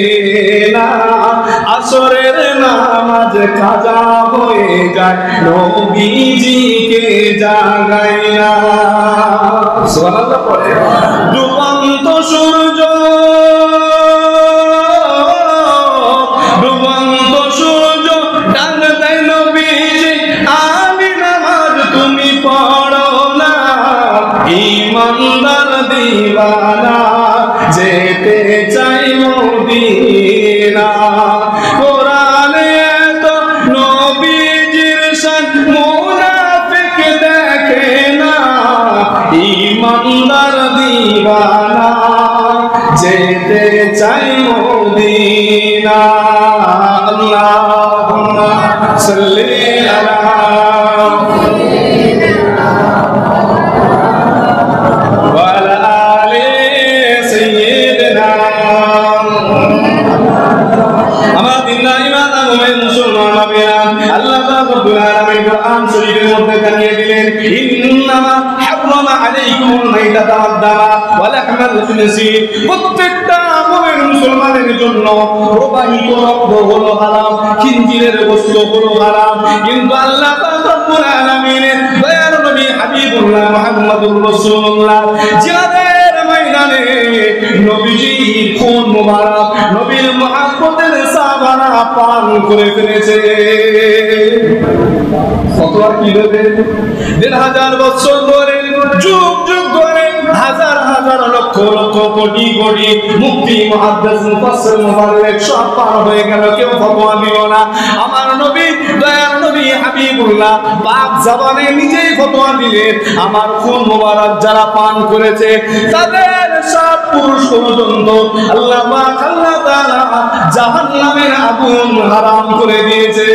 আসরের নামাজ কাজা হয়ে যায়, নবীজিকে জাগাই না। সুবহানাল্লাহ পড়ে। ডুবন্ত সূর্য, ডুবন্ত সূর্য ডাক দেয় নবীজি, আলী নামাজ তুমি পড়ো না, ইমানদার দিওয়ানা, যেতে চাই মদিনা। না কোরআনে তো নবীজির শান মুনাফিক দেখে না ঈমানদার দিওয়ানা যেতে চাই মদিনা আল্লাহুম্মা সাল্লি আলা প্রত্যেকটা মুসলমানের জন্য প্রবাহিত রক্ত হলো হারাম, খিনজিরের গোশত হলো হারাম, কিন্তু আল্লাহ রাব্বুল আলামিন দয়ার নবী হাবিবুল্লাহ মুহাম্মদুর রাসূলুল্লাহ জিহাদের ময়দানে নবীজি খুন মুবারক নবীর মুহাব্বতের সাহাবারা পান করে ফেলেছে। কত আর কি দেবে ১,৫০০ বছর ধরে যুগ যুগ ধরে হাজার হাজার লক্ষ লক্ষ কোটি কোটি মুফতি মুহাদ্দিস মুফাসসির মুবাল্লিগ সব পার হয়ে গেল, কেউ ফতোয়া দিল না। আমার নবী দয়ার নবী হাবিবুল্লাহ পাক জবানে নিজেই ফতোয়া দিলেন, আমার খুন মুবারক যারা পান করেছে তাদের সব পুরুষ পর্যন্ত আল্লাহ পাক আল্লাহ তাআলা জাহান্নামের আগুন হারাম করে দিয়েছে।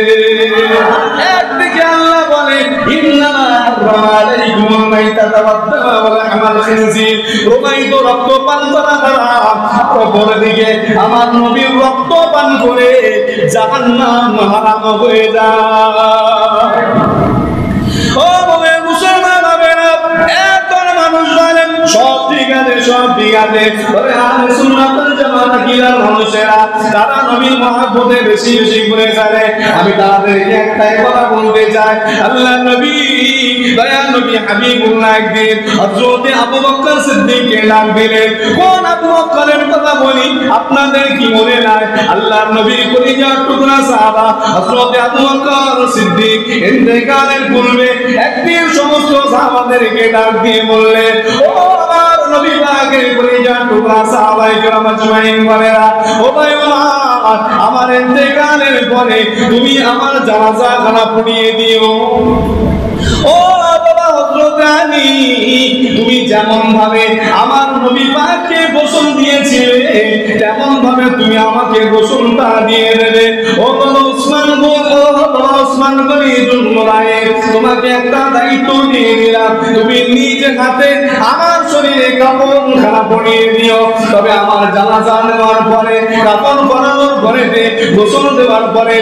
একদিকে আল্লাহ বলেন ইন্নামা হারামা আলাইকুমুল মাইতাতা ওয়াদ-দামা ওয়া লাহমাল খিনজির, প্রবাহিত রক্ত পান করা হারাম। অপরদিকে আমার নবীর রক্ত পান করে জাহান্নাম হারাম হয়ে যায়। ও মুমিন মুসলমান ভাইরা, একজন মানুষ বলেন সব ঠিক আছে সব ঠিক আছে, তবে আহলে সুন্নাত ওয়াল জামাত কিরার মানুষেরা তারা নবীর মহব্বতে বেশি বেশি করে চলে। আমি তাদেরকে একটাই কথা বলতে চাই, আল্লাহ নবী দয়ার নবী হাবিবুল্লাহ একদিন হযরত আবু বকর সিদ্দিককে ডাক দিলেন। কোন আবু বকরের কথা বলি আপনাদের কি মনে নাই? আল্লাহ নবীর কলিজার টুকরা সাহাবা হযরত আবু বকর সিদ্দিক ইন্তেকালের পূর্বে একদিন সমস্ত সাহাবাদেরকে ডাক দিয়ে বললেন, ও আমার নবী পাকের কলিজার টুকরা সাহাবায়ে কেরাম আজমাইন বলেরা, ও ভাই আমার ইন্তেকালের পরে তুমি আমার জানাজা খানা পড়িয়ে দিও। ও বাবা হযরত আলী, তুমি যেমন ভাবে আমার নবী পাককে গোসল দিয়েছিলে তেমন ভাবে তুমি আমাকে গোসলটা দিয়ে দেবে। ও বাবা উসমান গো, ও বাবা উসমান গনি জুলমুরায়ে, তোমাকে একটা দায়িত্ব দিয়ে দিলাম, তুমি নিজে হাতে আমার শরীরে কাপড় খানা পরিয়ে দিও। তবে আমার জানাজা নেওয়ার পরে কাপড় পরানোর পরে গোসল দেওয়ার পরে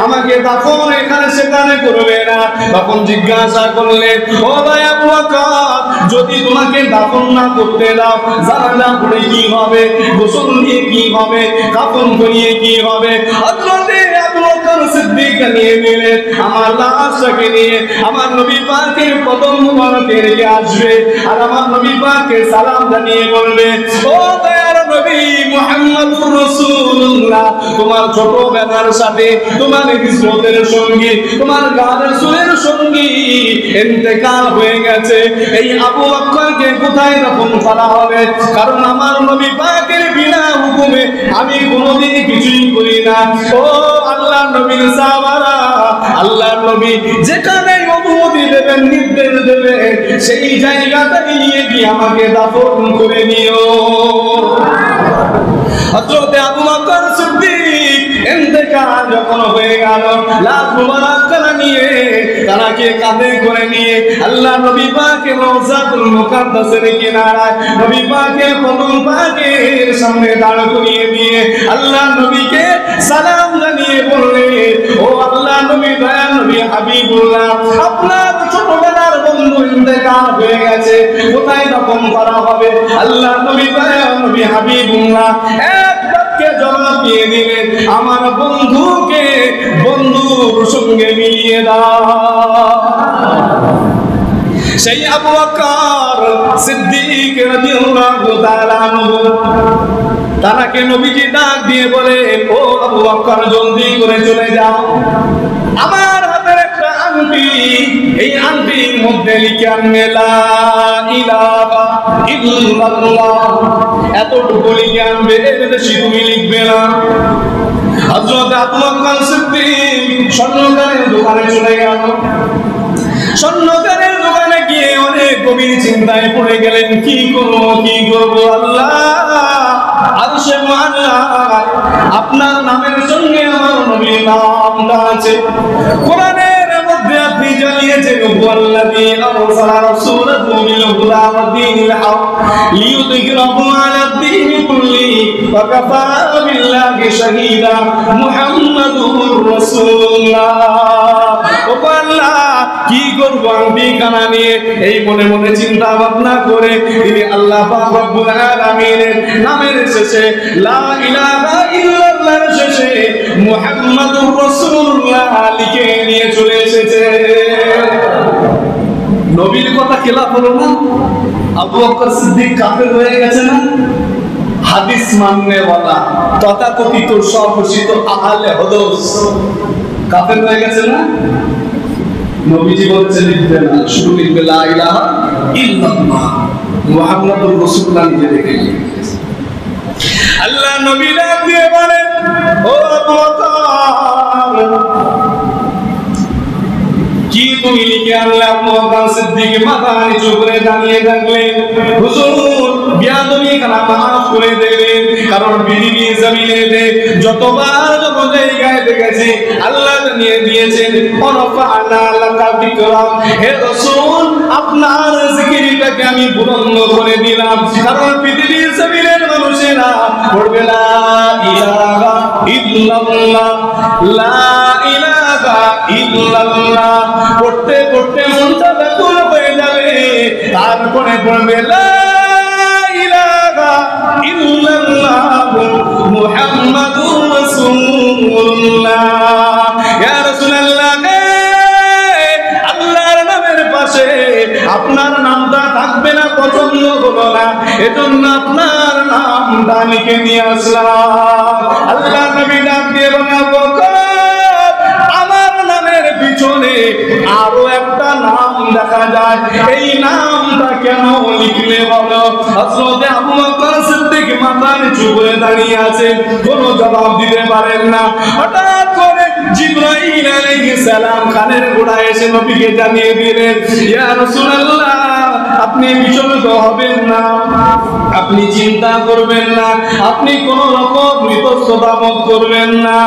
আমাকে দাফন এখানে সেখানে করবে না। তখন জিজ্ঞাসা করলেন, ও ভাই আবু বকর, যদি তোমাকে দাফন না করতে দাও জানাজা পড়ে কি হবে, গোসল নিয়ে কি হবে, কাফন করিয়ে কি হবে? হযরত আবু বকর সিদ্দিক নিয়ে নিলেন আমার লাশটাকে নিয়ে আমার নবী পাকের কদম মুবারকে রেখে আসবে আর আমার নবী পাককে সালাম জানিয়ে বলবে, ও দয়ার নবী মুহাম্মদুর রাসূলুল্লাহ, তোমার ছোটবেলার সাথে তোমার হিজরতের সঙ্গী তোমার গানের সুরের সঙ্গী ইন্তেকাল হয়ে গেছে। এই আবু বকরকে কোথায় দাফন করা হবে? কারণ আমার নবী পাকের বিনা হুকুমে আমি কোনোদিন কিছুই করি না। ও আল্লাহর নবীর সাহাবারা, আল্লাহর নবী যেখানে অনুমতি দেবেন নির্দেশ দেবেন সেই জায়গাটাই নিয়ে গিয়ে আমাকে দাফন করে নিও। হযরত আবু বকর সিদ্দিক ইন্তেকাল যখন হয়ে গেল, লাশ মুবারক নিয়ে তারাকে কাঁধে করে নিয়ে আল্লাহ নবী পাকের রওজাতুল মুকাদ্দাসের কিনারায় নবী পাকের কদম পাকের সামনে দাঁড় করিয়ে দিয়ে আল্লাহ নবীকে সালাম জানিয়ে বললেন, ও আল্লাহ নবী দয়ার নবী হাবিবুল্লাহ, আপনার ছোটবেলার বন্ধু ইন্তেকাল হয়ে গেছে, কোথায় দাফন করা হবে? আল্লাহ নবী দয়ার নবী হাবিবুল্লাহ এক বাক্যে জবাব দিয়ে দিলেন, আমার বন্ধুকে বন্ধুর সঙ্গে মিলিয়ে দাও। সেই আবু বকর সিদ্দিক রাদিয়াল্লাহু তাআলা আনহু তারাকে নবীজি ডাক দিয়ে বলে, ও আবু বকর জলদি করে চলে যাও, আমার হাতের একটা আংটি, এই আংটির মধ্যে লিখে আনবে লা ইলাহা ইল্লাল্লাহ, এতটুকু লিখে আনবে, এর বেশি তুমি লিখবে না। হযরত আবু বকর সিদ্দিক স্বর্ণকারের দোকানে চলে গেল। স্বর্ণকারের দোকানে গিয়ে অনেক গভীর চিন্তায় পড়ে গেলেন, কি করব আল্লাহ, আরশে মুআল্লায় আপনার নামের সঙ্গে আমার নবীর নামটা আছে। কোরআনের মধ্যে আপনি জানিয়েছেন, ওয়াল্লাযী আরসালা রাসূলাহু বিল হুদা ওয়া দীনিল হক লিইয়ুযহিরাহু আলাদ দীনি কুল্লিহি ওয়া কাফা বিল্লাহি শাহীদা মুহাম্মাদুর রাসূলুল্লাহ। ও আল্লাহ, কি করব আমি কানা নিয়ে এই মনে মনে চিন্তা ভাবনা করে তিনি আল্লাহ পাক রব্বুল আলামিনের নামের শেষে লা ইলাহা ইল্লাল্লাহর শেষে মুহাম্মাদুর রাসূলুল্লাহ লিখে নিয়ে চলে এসেছে। নবীর কথা খেলাফ হলো না? আবু বকর সিদ্দিক কাফের হয়ে গেছে না? হাদিস মাননেওয়ালা তথাকথিত স্বঘোষিত আহলে হাদিস কাফের হয়ে গেছে না? নবীজি বলছেন লিখবে না, শুধু লিখবে লা ইলাহা ইল্লাল্লাহ মুহাম্মাদুর রাসূলুল্লাহ নিজে লিখে গেছে। আল্লাহ নবী ডাক দিয়ে বলেন, ও আবু বকর, কি তুমি লিখে আনলে? আবু বকর সিদ্দিক মাথা নিচু করে দাঁড়িয়ে থাকলেন। হুজুর, বিয়াদবি খানা মাফ করে দেবেন, কারণ পৃথিবী জমিনে যতবার যত জায়গায় দেখেছি আল্লাহ জানিয়ে দিয়েছেন, ওয়ারাফা'না লাকা যিকরা। হে রাসূল, আপনার জিকিরটাকে আমি বুলন্দ করে দিলাম, কারণ পৃথিবীর জমিনের মানুষেরা পড়বে লা ইলাহা ইল্লাল্লাহ, লা ইলাহা ইল্লাল্লাহ, পড়তে পড়তে মনটা ব্যাকুল হয়ে যাবে, তারপরে পড়বে লা ইলাহা ইল্লাল্লাহ মুহাম্মাদুর রাসূলুল্লাহ। ইয়া রাসূলুল্লাহ, আল্লাহর নামের পাশে আপনার নামটা থাকবে না, পছন্দ হলো না, এজন্য আপনার নামটা লিখে নিয়ে আসলাম। আল্লাহ নবী ডাক দিয়ে বলেন, আমার নামের পিছনে আরো একটা নাম দেখা যায়, এই নামটা কেন লিখলে বলো? হযরত আবু বকর সিদ্দিক মাথা নিচু করে দাঁড়িয়ে আছেন, কোনো জবাব দিতে পারেন না। হঠাৎ করে জিবরাইল আলাইহিস সালাম কানের গোড়ায় এসে নবীকে জানিয়ে দিলেন, ইয়া রাসূলুল্লাহ, আপনি বিচলিত হবেন না, আপনি চিন্তা করবেন না, আপনি কোন রকম বিতস্ততা বোধ করবেন না।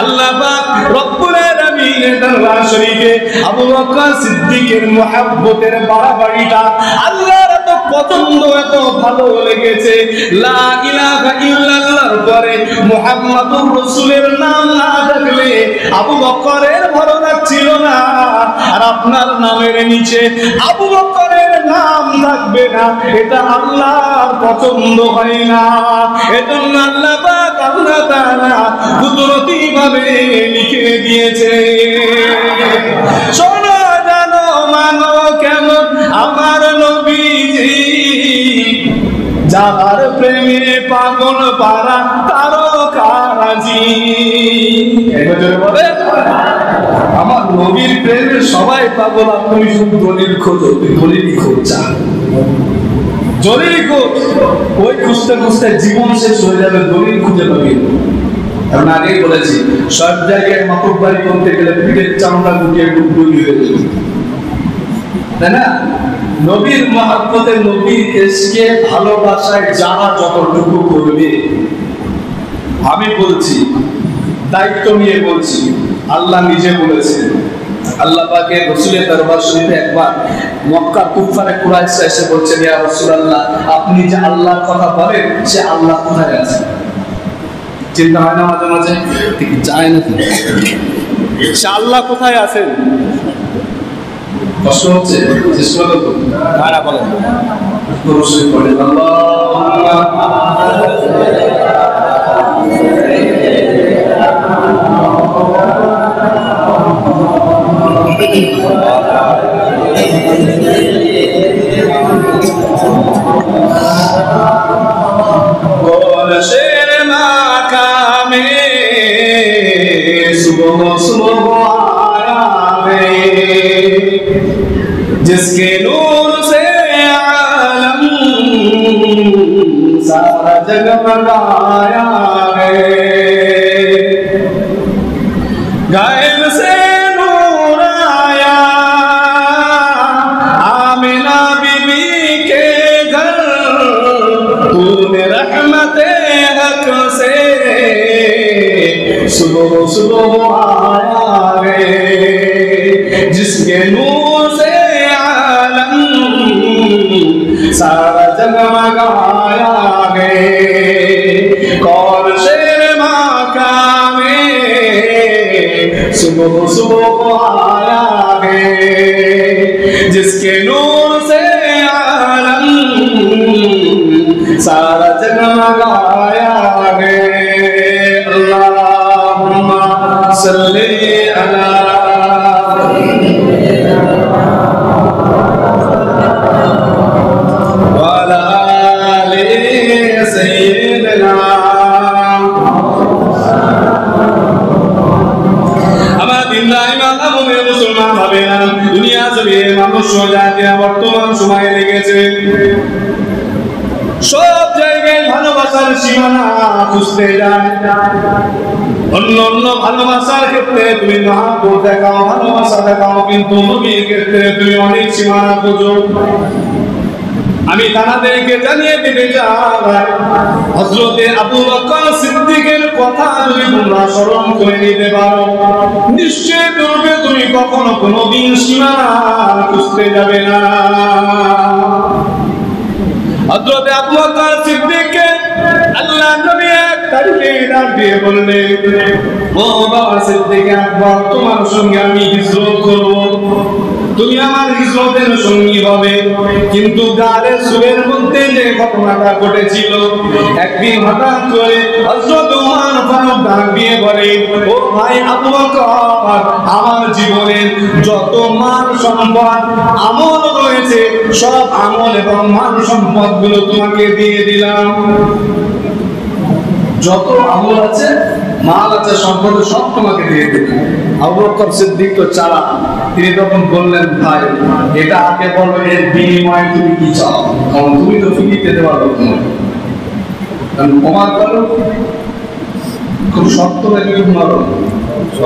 আল্লাহ পাক রব্বুল আলামিনের দরবার শরীফে আবু বকর সিদ্দিকের মুহাব্বতের বাড়াবাড়িটা আল্লাহর এত পছন্দ, এত ভালো লেগেছে। লা ইলাহা ইল্লাল্লাহর পরে মুহাম্মাদুর রাসূলের নাম না থাকলে আবু বকরের ভালো লাগছিল না, আর আপনার নামের নিচে আবু বকরের নাম থাকবে না, এটা আল্লাহর পছন্দ হয় না। এজন্য আল্লাহ পাক আল্লাহ তাআলা কুদরতি ভাবে লিখে দিয়েছে। শোনো, জানো, মানো কেমন আমার নবীজি, যার প্রেমে পাগল পারা তারকারাজি। একবার বলে, আমার নবীর প্রেমে সবাই পাগল, আপনি শুধু দলিল খোঁজো, দলিল খোঁজা, দলিল খোঁজ। ওই খুঁজতে খুঁজতে জীবন শেষ হয়ে যাবে, দলিল খুঁজে পাবি। আমি আগেই বলেছি, সব জায়গায় মাতব্বারি করতে গেলে পিঠের চামড়া গুটিয়ে ডুবডুবি হয়ে যাবে, তাই না? নবীর মহব্বতে, নবীর এশকে, ভালোবাসায় যারা যতটুকু করবে, আমি বলছি, দায়িত্ব নিয়ে বলছি, আল্লাহ নিজে বলেছেন, আল্লাহ পাকের রাসূলের দরবার শরীফে একবার মক্কা কুফারে কুরাইশ এসে বলছেন, ইয়া রাসূলুল্লাহ, আপনি যে আল্লাহর কথা বলেন, সে আল্লাহ কোথায় আছে? চিন্তা হয় না মাঝে মাঝে? ঠিক যায় না, সে আল্লাহ কোথায় আছেন? কষ্ট হচ্ছে, চেষ্টা করো, ভাড়া বলেন, রসুল পড়ে शेर माकामे सुबह सुबह आया है, जिसके नूर से आलम सारा जगमगाया है। गायब से नूर आया आमिना बीबी के घर, तूने रहमते हक से सुबह सुबह आया रे, जिसके नूर से आलम सारा जगमगाया गे। कौन शेर माका में सुबह सुबह आया गे, जिसके नूर से आलम सारा जगमगाया गे। अल्लाहुम्मा सल्ली अला वाला आले सय्यदना। আমার দিনদার ইমামে মুসলমান হবে না, দুনিয়া জমিনে মানুষ জাতি বর্তমান সময়ে লেগেছে সব জায়গায় ভালোবাসার সীমানা খুঁজতে যায়। অন্য অন্য ভালোবাসার ক্ষেত্রে তুমি মহাব্বত দেখাও, ভালোবাসা দেখাও, কিন্তু নবীর ক্ষেত্রে তুমি অনেক সীমানা খোঁজো। আমি তাদেরকে জানিয়ে দিতে চাই, হযরতে আবু বকর সিদ্দিকের কথা যদি তোমরা স্মরণ করে নিতে পারো, নিশ্চয় তুমি কখনো কোনোদিন সীমানা খুঁজতে যাবে না। হযরতে আবু বকর সিদ্দিককে আল্লাহ নবী এক তারিখে ডাক দিয়ে বললেন, ও বাবা সিদ্দিক আকবর, তোমার সঙ্গে আমি হিজরত করব, তুমি আমার হিজরতের সঙ্গী হবে। কিন্তু গারে সুরের মধ্যে যে ঘটনাটা ঘটেছিল, একদিন হঠাৎ করে হযরত ওমর ফারুক ডাক দিয়ে বলে, ও ভাই আবু বকর, আমার জীবনের যত মান সম্পদ আমল রয়েছে, সব আমল এবং মান সম্পদ গুলো তোমাকে দিয়ে দিলাম। যত আমল আছে, মাল আছে, সম্পদ সব তোমাকে দিয়ে দিলাম। আবু বকর সিদ্দিক তো চালা, তিনি তখন বললেন, ভাই এটা আগে বলো, এর বিনিময়ে তুমি কি চাও, কারণ তুমি তো ফিরিয়ে দেওয়া লোক নয়। ওমর ফারুক খুব শক্ত লাগে,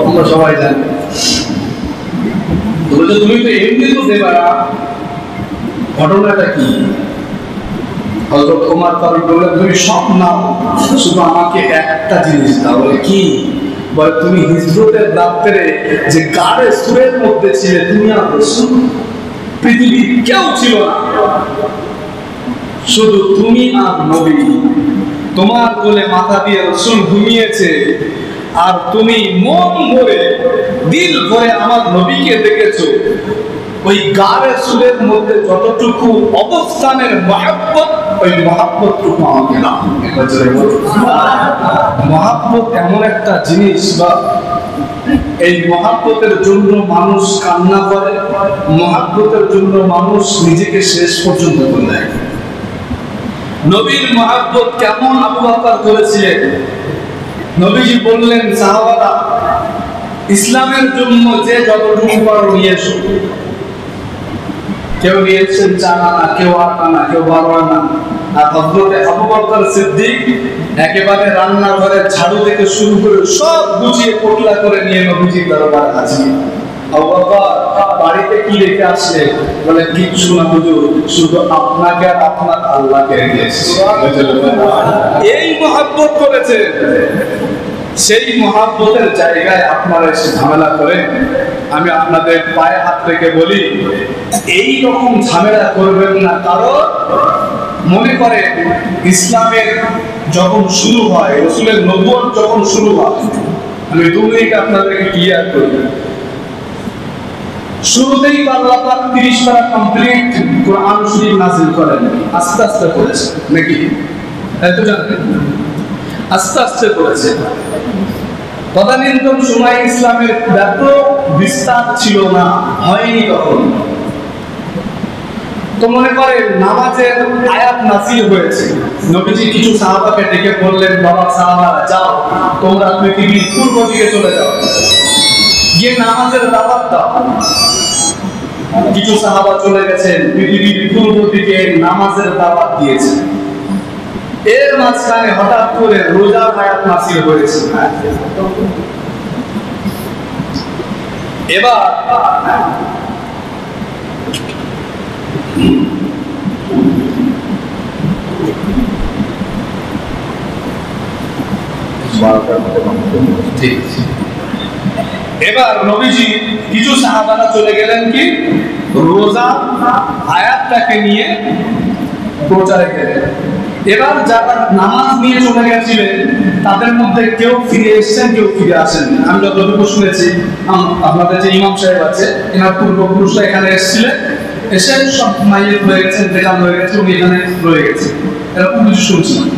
আমরা সবাই জানি। তুমি তো এমনি তো দেবা, ঘটনাটা কি? হযরত ওমর ফারুক বললেন, তুমি সব নাও, শুধু আমাকে একটা জিনিস দাও। বলে কি? বলে তুমি হিজরতের রাত্রে যে গাড়ে সুরের মধ্যে ছিলে, তুমি আর রাসূল, পৃথিবীর কেউ ছিল না, শুধু তুমি আর নবী। তোমার কোলে মাথা দিয়ে রাসূল ঘুমিয়েছে, আর তুমি মন ভরে দিল ভরে আমার নবীকে দেখেছো। ওই গাড়ে সুরের মধ্যে যতটুকু অবস্থানের মহব্বত, ওই মহব্বতটুকু আমাকে দাও। মহব্বত এমন একটা জিনিস, বা এই মহব্বতের জন্য মানুষ কান্না করে, মহব্বতের জন্য মানুষ নিজেকে শেষ পর্যন্ত করে দেয়। নবীর মহব্বত কেমন আবু বকর করেছিলেন? নবীজি বললেন, সাহাবারা, ইসলামের জন্য যে যতটুকু পারো নিয়ে এসো। কেউ নিয়েছেন 4 আনা, কেউ 8 আনা, কেউ 12 আনা। আর হযরতে আবু বকর সিদ্দিক একেবারে রান্নাঘরের ঝাড়ু থেকে শুরু করে সব গুছিয়ে পোটলা করে নিয়ে নবীজির দরবারে হাজির। আবু বকর বাড়িতে কি রেখে আসলে? বলে, কিচ্ছু না হুজুর, শুধু আপনাকে আর আপনার আল্লাহকে রেখে এসেছি। এই মহব্বত করেছে। সেই মহব্বতের জায়গায় আপনারা এসে ঝামেলা করেন। আমি আপনাদের পায়ে হাত রেখে বলি, এই রকম ঝামেলা করবেন না। কারণ মনে করে ইসলামের যখন শুরু হয়, রাসূলের নবুয়ত যখন শুরু হয়, আমি 2 মিনিট আপনাদেরকে ক্লিয়ার করি। শুরুতেই আল্লাহ পাক 30 পারা কমপ্লিট কোরআন শরীফ নাযিল করেন। আস্তে আস্তে করেছে নাকি? এত জানেন? আস্তে আস্তে করেছে। তদানীন্তন সময় ইসলামের ব্যাপক বিস্তার ছিল না, হয়নি তখন। তো মনে করেন নামাজের আয়াত নাযিল হয়েছে, নবীজি কিছু সাহাবাকে ডেকে বললেন, বাবা সাহাবারা যাও, তোমরা পৃথিবীর পূর্ব দিকে চলে যাও, গিয়ে নামাজের দাওয়াত দাও। কিছু সাহাবা চলে গেছেন, পৃথিবীর পূর্ব দিকে নামাজের দাওয়াত দিয়েছে। এর মাঝখানে হঠাৎ করে রোজার আয়াত নাযিল হয়েছে। এবার এবার নবীজি কিছু সাহাবারা চলে গেলেন কি রোজা আয়াতটাকে নিয়ে প্রচারে গেলেন। এবার যারা নামাজ নিয়ে চলে গেছিলেন তাদের মধ্যে কেউ ফিরে এসেছেন, কেউ ফিরে আসেননি। আমি যতটুকু শুনেছি, আপনাদের যে ইমাম সাহেব আছে এনার পূর্বপুরুষরা এখানে এসেছিলেন, এসে সব মাইয়েত হয়ে গেছেন, বেকার হয়ে গেছে, উনি এখানে রয়ে গেছে, এরকম কিছু শুনছিলাম।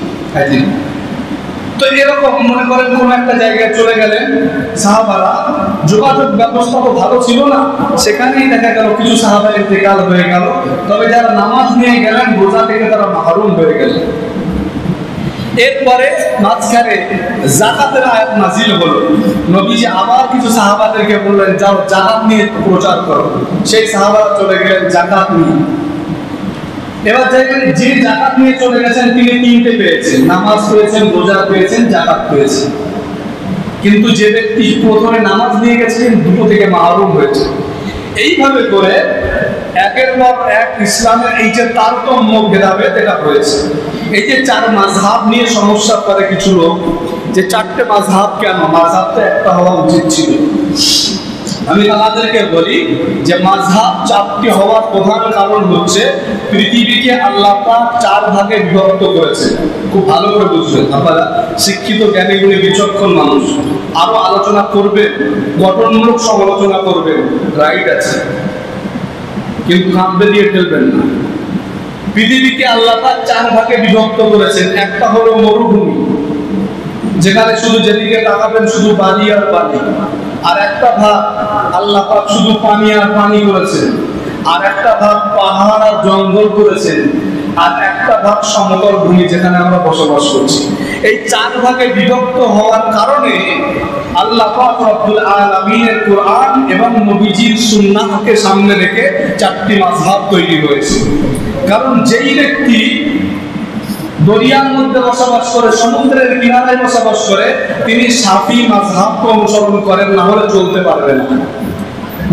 তো এরকম মনে করেন কোন একটা জায়গায় চলে গেলেন সাহাবারা, যোগাযোগ ব্যবস্থা তো ভালো ছিল না, সেখানেই দেখা গেল কিছু সাহাবা ইন্তেকাল হয়ে গেল। তবে যারা নামাজ নিয়ে গেলেন রোজা থেকে তারা মাহরুম হয়ে গেলেন। এরপরে মাঝখানে যাকাতের আয়াত নাযিল হলো। নবীজি আবার কিছু সাহাবাদেরকে বললেন, যাও যাকাত নিয়ে প্রচার করো। সেই সাহাবারা চলে গেলেন যাকাত নিয়ে। এবার দেখেন যে যাকাত নিয়ে চলে গেছেন তিনি তিনটে পেয়েছেন, নামাজ পেয়েছেন, রোজা পেয়েছেন, যাকাত পেয়েছেন। কিন্তু যে ব্যক্তি প্রথমে নামাজ নিয়ে গেছেন দুটো থেকে মাহরুম হয়েছে। এইভাবে করে একের পর এক ইসলামের এই যে তারতম্য ভেদাভেদ এটা হয়েছে। এই যে চার মাযহাব নিয়ে সমস্যা করে কিছু লোক, যে চারটে মাযহাব কেন, মাযহাব তো একটা হওয়া উচিত ছিল। আমি তাদেরকে বলি যে মাযহাব চারটি হওয়ার প্রধান কারণ হচ্ছে পৃথিবীকে আল্লাহ পাক চার ভাগে বিভক্ত করেছে। খুব ভালো করে বুঝবেন, আপনারা শিক্ষিত জ্ঞানীগুণী বিচক্ষণ মানুষ, আরো আলোচনা করবেন, গঠনমূলক সমালোচনা করবেন, রাইট আছে, কিন্তু কাঁদবে দিয়ে ফেলবেন না। পৃথিবীকে আল্লাহ পাক চার ভাগে বিভক্ত করেছেন। একটা হলো মরুভূমি, যেখানে শুধু যেদিকে তাকাবেন শুধু বালি আর বালি। আর একটা ভাগ আল্লাহ পাক শুধু পানি আর পানি করেছেন। আর একটা ভাগ পাহাড় আর জঙ্গল করেছেন। আর একটা ভাগ সমতল ভূমি, যেখানে আমরা বসবাস করছি। এই চার ভাগে বিভক্ত হওয়ার কারণে আল্লাহ পাক রব্বুল আলামিনের কোরআন এবং নবীজির সুন্নাহকে সামনে রেখে চারটি মাযহাব তৈরি হয়েছে। কারণ যেই ব্যক্তি দরিয়ার মধ্যে বসবাস করে, সমুদ্রের কিনারায় বসবাস করে, তিনি শাফি মাযহাবকে অনুসরণ করেন, না হলে চলতে পারবেন না।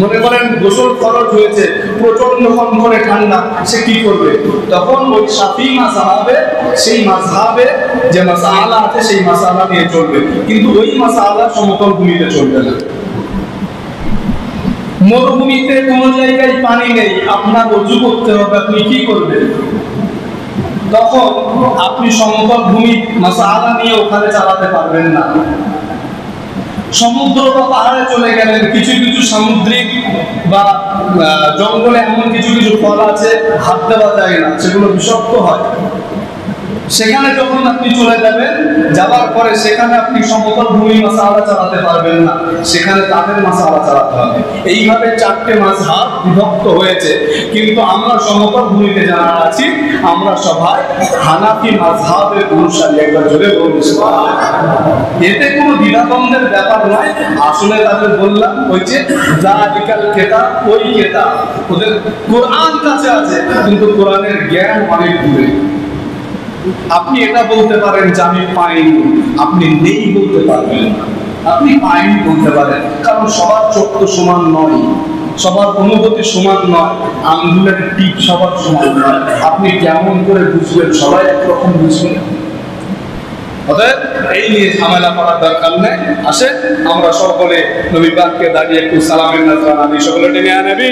মনে করেন গোসল খরচ হয়েছে, প্রচন্ড কনকনে ঠান্ডা, সে কি করবে? তখন ওই শাফি মাযহাবে, সেই মাযহাবে যে মাসআলা আছে সেই মাসআলা নিয়ে চলবে, কিন্তু ওই মাসআলা সমতল ভূমিতে চলবে না। মরুভূমিতে কোনো জায়গায় পানি নেই, আপনার ওযু করতে হবে, আপনি কি করবেন? তখন আপনি সমতল ভূমি মাসআলা নিয়ে ওখানে চালাতে পারবেন না। সমুদ্র বা পাহাড়ে চলে গেলেন, কিছু কিছু সামুদ্রিক বা জঙ্গলে এমন কিছু কিছু ফল আছে হাত দেওয়া যায় না, সেগুলো বিষাক্ত হয়। সেখানে যখন আপনি চলে যাবেন, যাওয়ার পরে সেখানে আপনি সমতল ভূমি মাসআলা চালাতে পারবেন না, সেখানে তাদের মাসআলা চালাতে হবে। এইভাবে চারটে মাযহাব বিভক্ত হয়েছে। কিন্তু আমরা সমতল ভূমিতে যারা আছি, আমরা সবাই হানাফি মাযহাবের অনুসারী। একবার জোরে বলুন সুবহানাল্লাহ। এতে কোনো দ্বিধাদ্বন্দ্বের ব্যাপার নয়। আসলে তাদের বললাম ওই যে যালিকাল কিতাব, ওই কিতাব, ওদের কোরআন কাছে আছে, কিন্তু কোরআনের জ্ঞান অনেক দূরে। আপনি এটা বলতে পারেন যে আমি পাইনি, আপনি নেই বলতে পারবেন, আপনি পাইনি বলতে পারেন, কারণ সবার চোখ তো সমান নয়, সবার অনুভূতি সমান নয়, আঙ্গুলের টিপ সবার সমান নয়। আপনি কেমন করে বুঝবেন? সবাই একরকম বুঝবেন। অতএব এই নিয়ে ঝামেলা করার দরকার নেই। আসেন আমরা সকলে নবী পাককে দাঁড়িয়ে একটু সালামের নজরানা দিই। সকলে টেনে আনবি।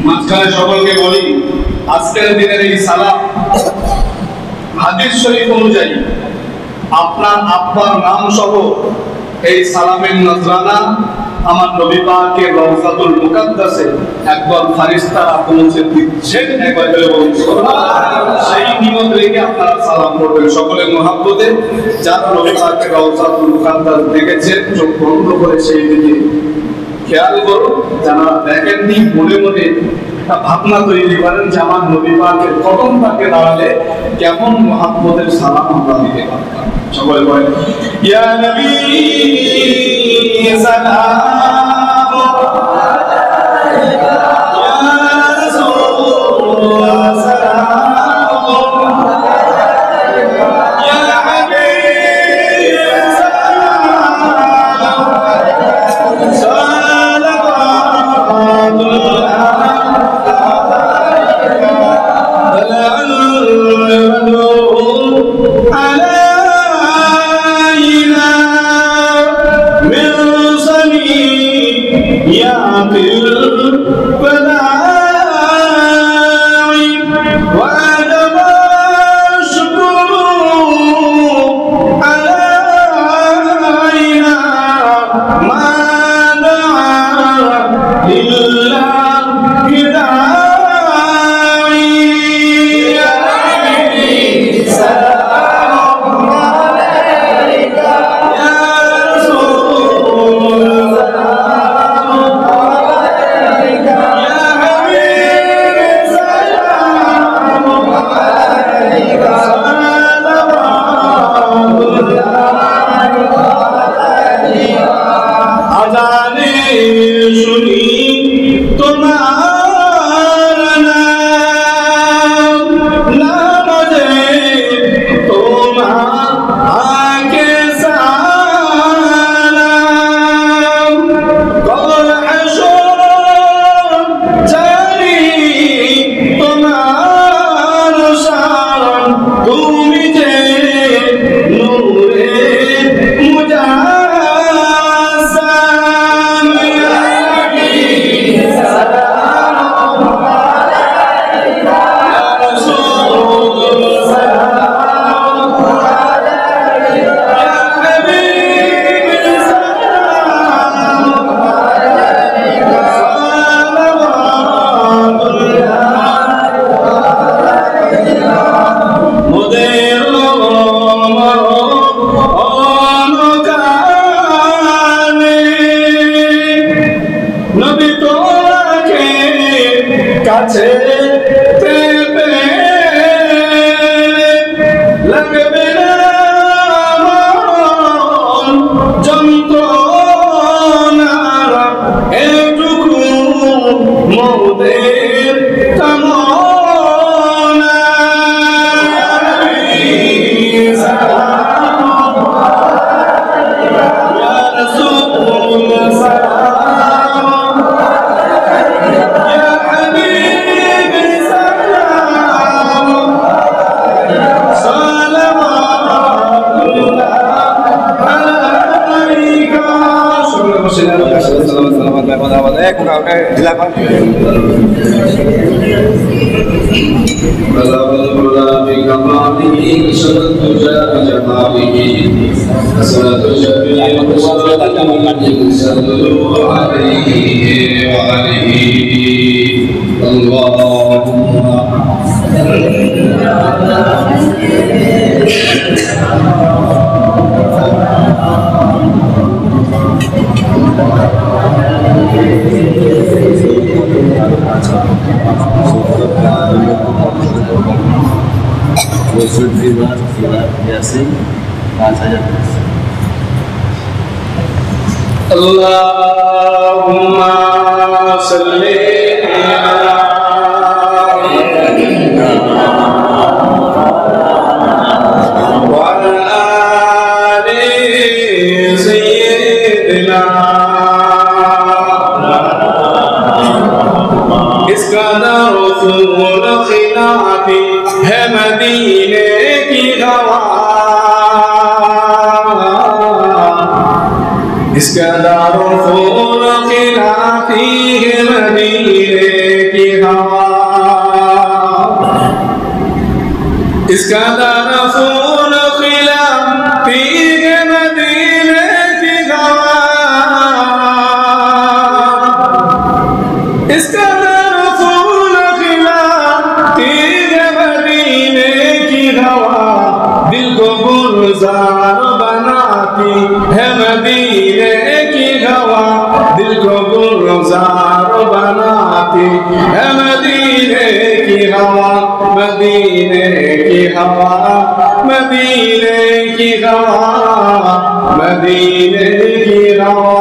মাঝখানে সকলকে বলি, আজকের দিনের এই সালাম হাদিস শরীফ অনুযায়ী আপনার আব্বার নাম সহ এই সালামের নজরানা আমার নবী পাকের রওজাতুল মুকাদ্দাসে একবার ফারিস্তারা পৌঁছে দিচ্ছেন। একবার বলে বলুন সুবহানাল্লাহ। সেই নিয়ত রেখে আপনারা সালাম করবেন সকলের মহব্বতে। যারা নবী পাকের রওজাতুল মুকাদ্দাস দেখেছেন, চোখ বন্ধ করে সেই দিকে খেয়াল করো, যারা দেখেননি মনে মনে ভাবনা তৈরি করেন যে আমার নবী পাকের কদম পাকে দাঁড়ালে কেমন মুহাব্বতের সালাম আমরা দিতে পারতাম। সকলে বলেন ইয়া নবী সালাম আলাইকা, ইয়া রাসূলুল্লাহ সালাম আলাইকা, ইয়া হাবিব সালাম সালাওয়াতুল্লাহ Allahumma salli ala wa ala ali sayyidina इसका रसूल खिलाफी है मदीने की हवा, इसका रसूल खिलाफी है मदीने की हवा, इसका रसूल खिलाफी है मदीने की हवा, इसका गुलजार बनाती है मदीने की हवा, दिल को थी है मदीने की हवा, मदीने की हवा, मदीने की हवा, मदीने की हवा।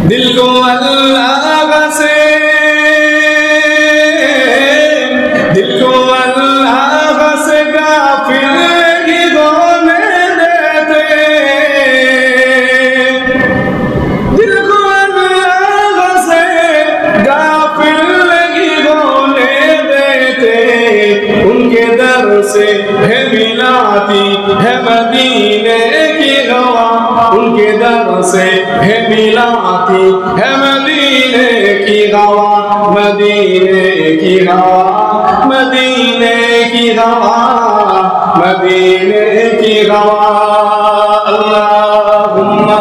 दिल को अल्लाह से, दिल को अल्लाह से गाफिल ही होने देते, दिल को अल्लाह से गाफिल ही होने देते। उनके दर से है मिलाती है मदीने की हवा, उनके दर से है मिलाती है मदीने की हवा, मदीने की हवा, मदीने की हवा, मदीने की हवा। अल्लाहुम्मा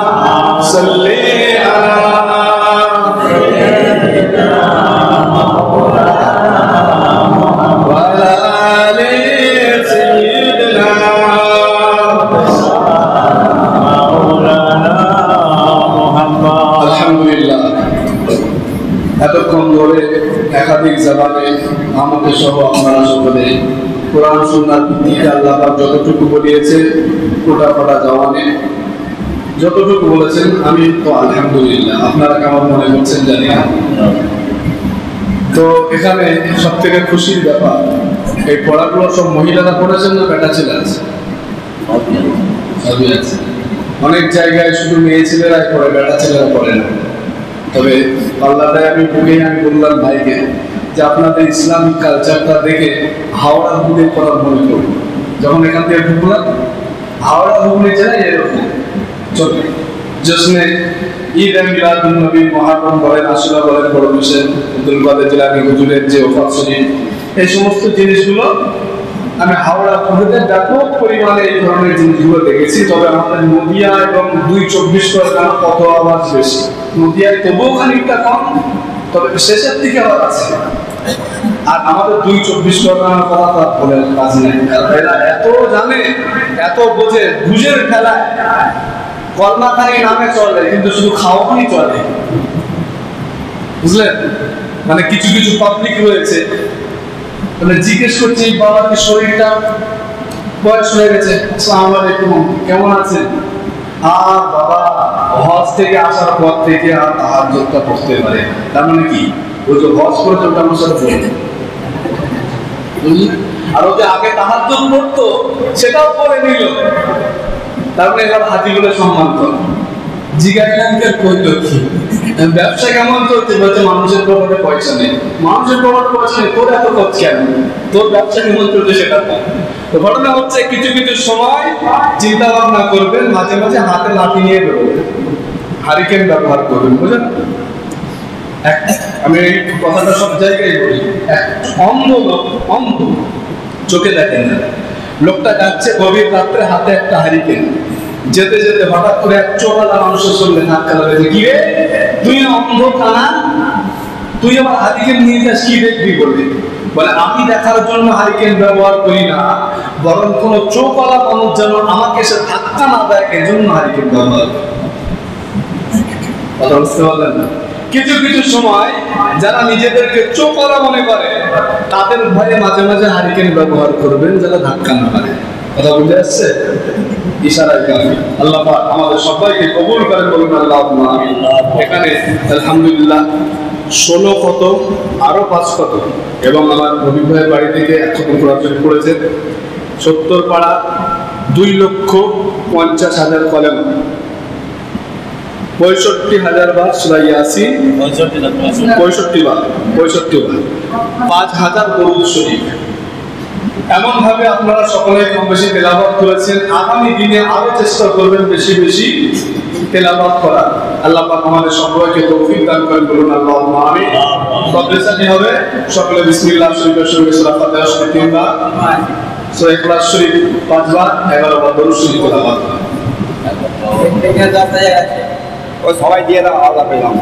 सल्ली अला वअला आलि सय्यिदना আলহামদুলিল্লাহ। এতক্ষণ ধরে একাধিক জবানে আমাকে সহ আপনারা সকলে কোরআন সুন্নাহর ভিত্তিতে আল্লাহ পাক যতটুকু বলিয়েছে কোটা কোটা জবানে যতটুকু বলেছেন আমি তো আলহামদুলিল্লাহ। আপনারা কেমন মনে করছেন জানি না। তো এখানে সব থেকে খুশির ব্যাপার, এই পড়াগুলো সব মহিলারা পড়েছেন না বেটা ছেলে আছে? সবই আছে। অনেক জায়গায় শুধু মেয়ে ছেলেরাই পড়ে, বেটা ছেলেরা পড়ে না। তবে আল্লাহটাই আমি বললাম ভাইকে যে আপনাদের ইসলামিক কালচারটা দেখে হাওড়া হুগলি করার মনে করব। যখন এখান থেকে ঢুকলাম হাওড়া হুগলি জেলায় এরকম চলবে। জশ্নে ঈদ মিলাদুন নবী, মুহররম বলেন, আশুরা বলেন, বড় বিশেষ আব্দুল কাদের জিলানী হুজুরের যে ওফাত শরীফ, এই সমস্ত জিনিসগুলো আমি হাওড়া হুগলিতে ব্যাপক পরিমাণে এই ধরনের জিনিসগুলো দেখেছি। তবে আমাদের নদিয়া এবং 2-24 পরগনা কত আওয়াজ বেশি, নদিয়ায় তবুও খানিকটা কম, তবে শেষের দিকে আবার আছে। আর আমাদের 2-24 পরগনার কথা তো আর বলে কাজ নেই। এরা এত জানে, এত বোঝে, বুঝের খেলায় কলমাখানি নামে চলে, কিন্তু শুধু খাওয়ানি চলে, বুঝলেন? মানে কিছু কিছু পাবলিক রয়েছে, মানে জিজ্ঞেস করছি বাবার কি শরীরটা বয়স হয়ে গেছে, আসসালামু আলাইকুম, কেমন আছেন? আর বাবা হজ থেকে আসার পর থেকে আর তাহাজ্জুদটা পড়তে পারে। তার মানে কি ওই যে হজ করেছে ওটা আমার সাথে পড়ে, আর ও যে আগে তাহাজ্জুদ পড়তো সেটাও পড়ে নিল। তারপরে এবার হাজিগুলো সম্মান করে জিজ্ঞাসা করল কি ব্যবসা কেমন চলছে? বলছে মানুষের পকেটে পয়সা নেই। মানুষের পকেটে পয়সা নেই, তোর এত খরচ কেন? তোর ব্যবসা কেমন চলছে সেটা কম। তো ঘটনা হচ্ছে কিছু কিছু সময় চিন্তা ভাবনা করবেন, মাঝে মাঝে হাতে লাঠি নিয়ে বেরোবেন, হারিকেন ব্যবহার করবেন, বুঝলেন? আমি এই কথাটা সব জায়গায় বলি। অন্ধ লোক, অন্ধ, চোখে দেখেন না, লোকটা যাচ্ছে গভীর রাত্রে হাতে একটা হারিকেন, যেতে যেতে হঠাৎ করে এক চোরালা মানুষের সঙ্গে ধাক্কা লাগে। কি রে তুই অন্ধ কানা, তুই আবার হারিকেন নিয়ে যাস, কি দেখবি? বলবে বলে আমি দেখার জন্য হারিকেন ব্যবহার করি না, বরং কোন চোখওয়ালা মানুষ যেন আমাকে সে ধাক্কা না দেয় এজন্য হারিকেন ব্যবহার। কথা বুঝতে পারলেন না? কিছু কিছু সময় যারা নিজেদেরকে চোখওয়ালা মনে করে তাদের ভয়ে মাঝে মাঝে হারিকেন ব্যবহার করবেন, যারা ধাক্কা না পারে। কথা বুঝে আসছে? ইশারায় কাফি। আল্লাহ পাক আমাদের সবাইকে কবুল করেন, বলুন আল্লাহুম্মা আমিন। এখানে আলহামদুলিল্লাহ 16 কত আরো 5 কত এবং আমার রবি ভাইয়ের বাড়ি থেকে 1 কত কোরআন পড়েছে। 70 পাড়া 2,50,000 কলেমা, 65,000 বার সূরা ইয়াসিন, 65 বার 5,000 দরুদ শরীফ। এমন ভাবে আপনারা সকলে কম বেশি তেলাওয়াত করেছেন। আগামী দিনে আরো চেষ্টা করবেন বেশি বেশি তেলাওয়াত করার। আল্লাহ পাক আমাদের সকলকে তৌফিক দান করেন, বলুন আল্লাহুম্মা আমিন। কবরেসানি হবে সকলে বিসমিল্লাহ শরীফের সঙ্গে সূরা ফাতিহা শরীফ 3 বার, সূরা ইখলাস শরীফ 5 বার, 11 বার দরুদ শরীফ তেলাওয়াত। ওই সবাই দিয়ে দাও, আলাদা পেলাম।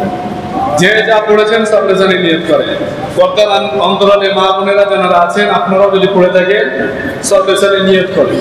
যে যা পড়েছেন সব রেজানি নিয়ত করেন। পর্দার অন্তরালে মা বোনেরা যারা আছেন আপনারাও যদি পড়ে থাকেন সব রেজানি নিয়ত করেন।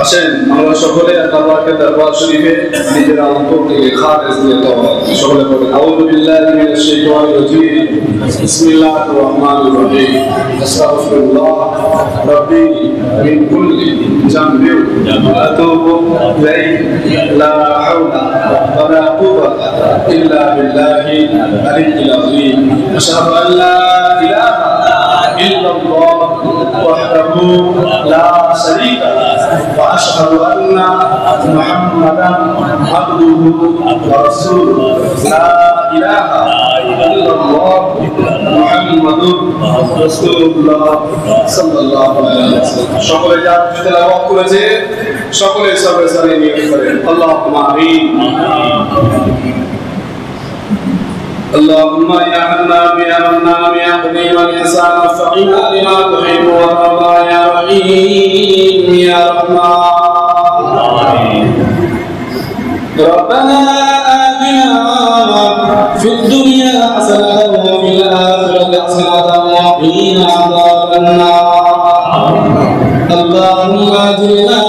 আসেন আমরা সকলে আল্লাহর দরবার শরীফে নিজের অন্তর থেকে খালেস দিয়ে তওবা সকলে পড়ে আউযু বিল্লাহি মিনাশ শাইতানির রাজীম বিসমিল্লাহির রহমানির রহিম আস্তাগফিরুল্লাহ রাব্বি মিন কুল্লি জামবিন ওয়া আতুবু ইলাইহি লা হাওলা ওয়া লা কুওয়াতা ইল্লা বিল্লাহি আলিyyil আযীম আশহাদু আন লা ইলাহা ইল্লাল্লাহ ওয়াহদাহু লা শারীকা লাহু وأشهد أن محمدا عبده ورسوله لا إله إلا الله محمد رسول الله صلى الله عليه وسلم সকলে যা তেলাওয়াত করেছে সকলে সবে সবে নিয়ত করেন আল্লাহুম্মা আমিন اللهم يا حنان يا منان يا قديم الإحسان وفقنا لما تحب وترضى يا رحيم يا رحمن ربنا آتنا في الدنيا حسنة وفي الآخرة حسنة وقنا عذاب النار اللهم أجرنا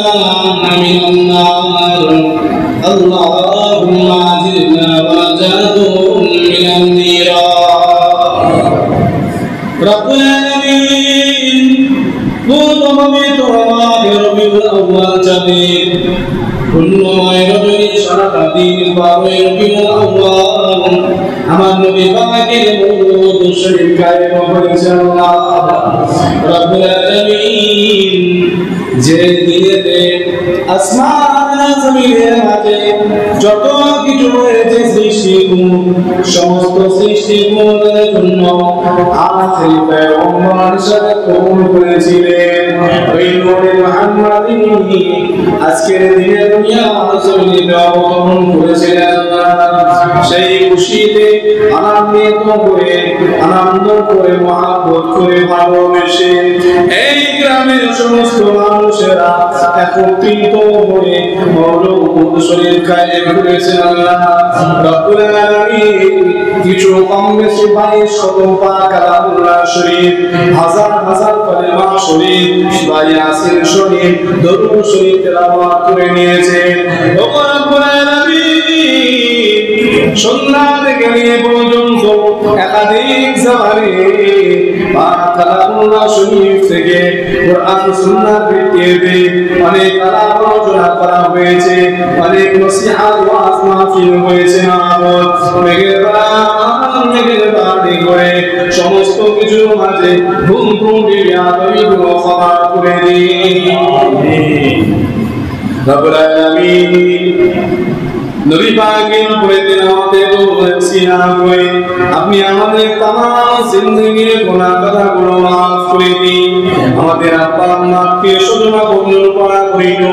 من النار اللهم أجرنا ونجاهم من النيران رب العالمين قول ربي ربي الأول جديد كل ربي شرط دين ربي الأول আমার নবী পাকের মুদ শরীফ গায়ে বলেছেন রব্বুল আলামিন যে দিনেতে আসমান জমিনের মাঝে যত কিছু রয়েছে সৃষ্টিকুল সমস্ত সৃষ্টিকুলের জন্য আখির পয়গম্বর সাথে কবুল করেছিলেন ওই নূরে মুহাম্মাদি আজকের দিনে দুনিয়া জমিনে অবতরণ করেছিলেন সেই খুশিতে আনন্দ করে মহব্বত করে ভালোবেসে এই গ্রামের সমস্ত মানুষেরা একত্রিত হয়ে মওলুদ শরীফ কায়েম করেছেন আল্লাহ রব্বুল আলামিন কিছু কম বেশি 2200 পাক কালামুল্লাহ শরীফ হাজার হাজার কালেমা শরীফ বা ইয়াসিন শরীফ দরুদ শরীফ তেলাওয়াত করে নিয়েছেন রব্বুল আলামিন সন্ধ্যা থেকে নিয়ে পর্যন্ত একাধিক জামানে পাক কালামুল্লাহ শরীফ থেকে কোরআন সুন্নাহ ভিত্তিতে অনেক আলোচনা করা হয়েছে অনেক নসিহত ওয়াজ মাহফিল হয়েছে আমাদের মেহেরবানি করে সমস্ত কিছুর মাঝে ভুল ত্রুটি বিয়াদবিগুলো ক্ষমা করে দিন রব্বুল আলামিন নবী পাকের উপরে তেলাওয়াতে বলছিনা হয়ে আপনি আমাদের तमाम জিন্দেগির গুনাহ কথাগুলো maaf করে দিন আমাদের আব্বা আম্মাকে সুজনা কবুল করা করিন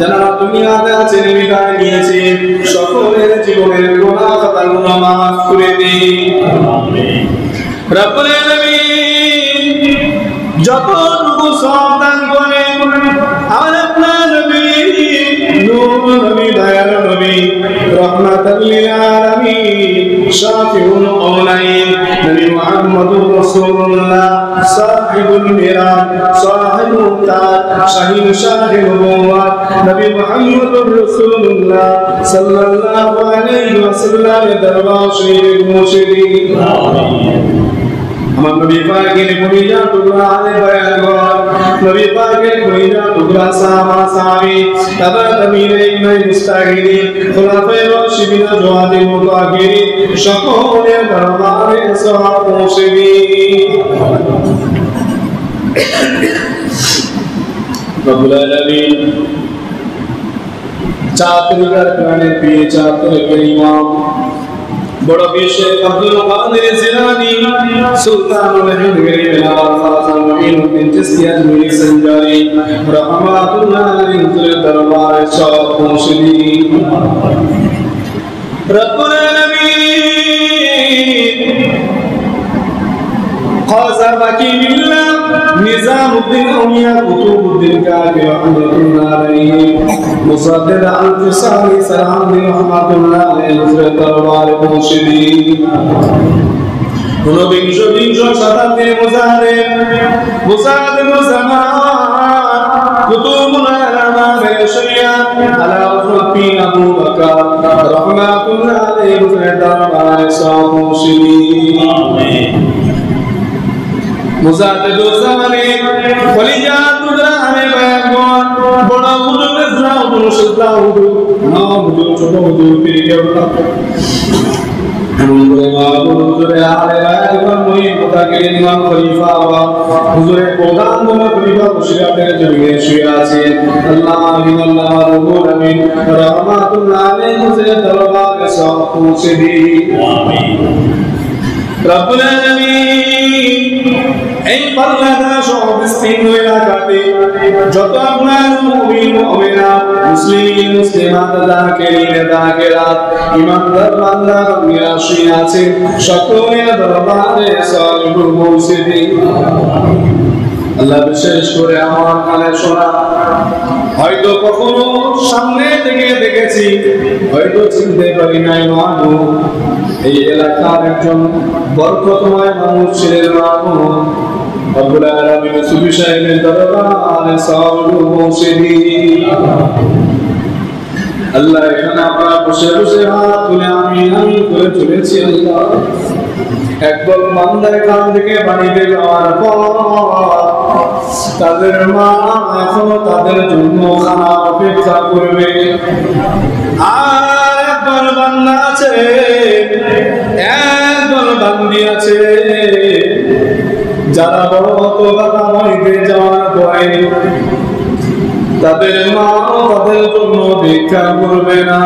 যারা দুনিয়াতে আছে বিদায় নিয়েছে সকলের জীবনের গুনাহ কথাগুলো maaf করে দিন আমিন রব্বুল আলামিন যতটুকু সওয়াব দান করেন আমার আপনার নবী নূর নবী দয়ার নবী রহমাতাল লিল আলামিন শাফিউল কওলাইন নবী মুহাম্মদুর রাসূলুল্লাহ সাহিবুল মিরাজ সাহিবুল তাজ শাহীন শাহির নবুওয়াত নবী মুহাম্মদুর রাসূলুল্লাহ সাল্লাল্লাহু আলাইহি ওয়াসাল্লাম দরবার শরীফ মুর্শিদিন আমিন আমার নবী পাকের কলিজা টুকরা আলে বয়ান কর নবী পাকের কলিজা টুকরা সাহাবা সাহাবী তাবা তাবিঈন ইমাম মুস্তাহিদিন খুলাফায়ে রাশিদিন জওয়াদিন মুতাহিরিন সকলের দরবারে সওয়াব পৌঁছে দিন রব্বুল আলামিন চাতরিকার প্রাণে প্রিয় চাতরিকের ইমাম বড় বিশেষ আব্দুল কাদের জিলানী সুলতানুল হিন্দ গরিব আল খাজান মুঈনুদ্দিন চিশতি আজমিরি সঞ্জারি রাহমাতুল্লাহ আলাইহির দরবারে সব পৌঁছে দিন রব্বুল আলামিন খাজা বাকি বিল্লাহ নিজামউদ্দিন আউলিয়া কুতুবউদ্দিন কাবি রাহমাতুল্লাহ আলাইহি মুসাদ্দিদ আল-ফিসালি সালামুল্লাহি রাহমাতুল্লাহ আলাইহি দরবারে পৌঁছে দিন ঊনবিংশ শতাব্দীর মুজাহিদ মুজামান কুতুবুনা আমাদের শরিয়াত আলা উসমান আবু বকর রাহমাতুল্লাহ আলাইহি দরবারে সামুশিদিন আমিন মুজাদ্দিদুল জামানে খলিজা তুদরা আলে বায়ান বড় হুজুর ইসলাম মুর্শিদা হুজুর না হুজুর ছোট হুজুর পীর কেবলা হুজুরে আলে বায়ান মুই মুতাকিল ইমাম খলিফা ওয়া হুজুরে প্রধান খলিফা বসিরাতের জমিনে শুয়ে আছেন আল্লাহ আমিন আল্লাহ রাব্বুল আমিন রাহমাতুল্লাহ আলাইহি দরবারে সব পৌঁছে দিন আমিন রব্বুল আলামিন এই পাল্লাটা সব বিস্তীর্ণ এলাকাতে যত আপনার মুমিন মুমিনাত মুসলিম মুসলিমাত যাকিরিন যাকিরাত ঈমানদার বান্দা বান্দিরা শুয়ে আছে সকলের দরবারে সালাম পৌঁছে দিন আল্লাহ বিশেষ করে আমার কানে শোনা হয়তো কখনো সামনে থেকে দেখেছি হয়তো চিনতে পারি নাই মানুষ এই এলাকার একজন বরকতময় মানুষ ছিলেন মানুষ রব্বুল আলামিন সুফি সাহেবের দরবারে সালাম পৌঁছে দিন আল্লাহ এখানে আমরা বসে বসে হাত তুলে আমিন আমিন করে চলেছি আল্লাহ একদল বান্দা এখান থেকে বাড়িতে যাওয়ার পর তাদের মা এখনো তাদের জন্য খানা অপেক্ষা করবে আর একদল বান্দা আছে একদল বান্দি আছে যারা বড় হতভাগা হইতে যাওয়ার পরে তাদের মা তাদের জন্য ভিক্ষা করবে না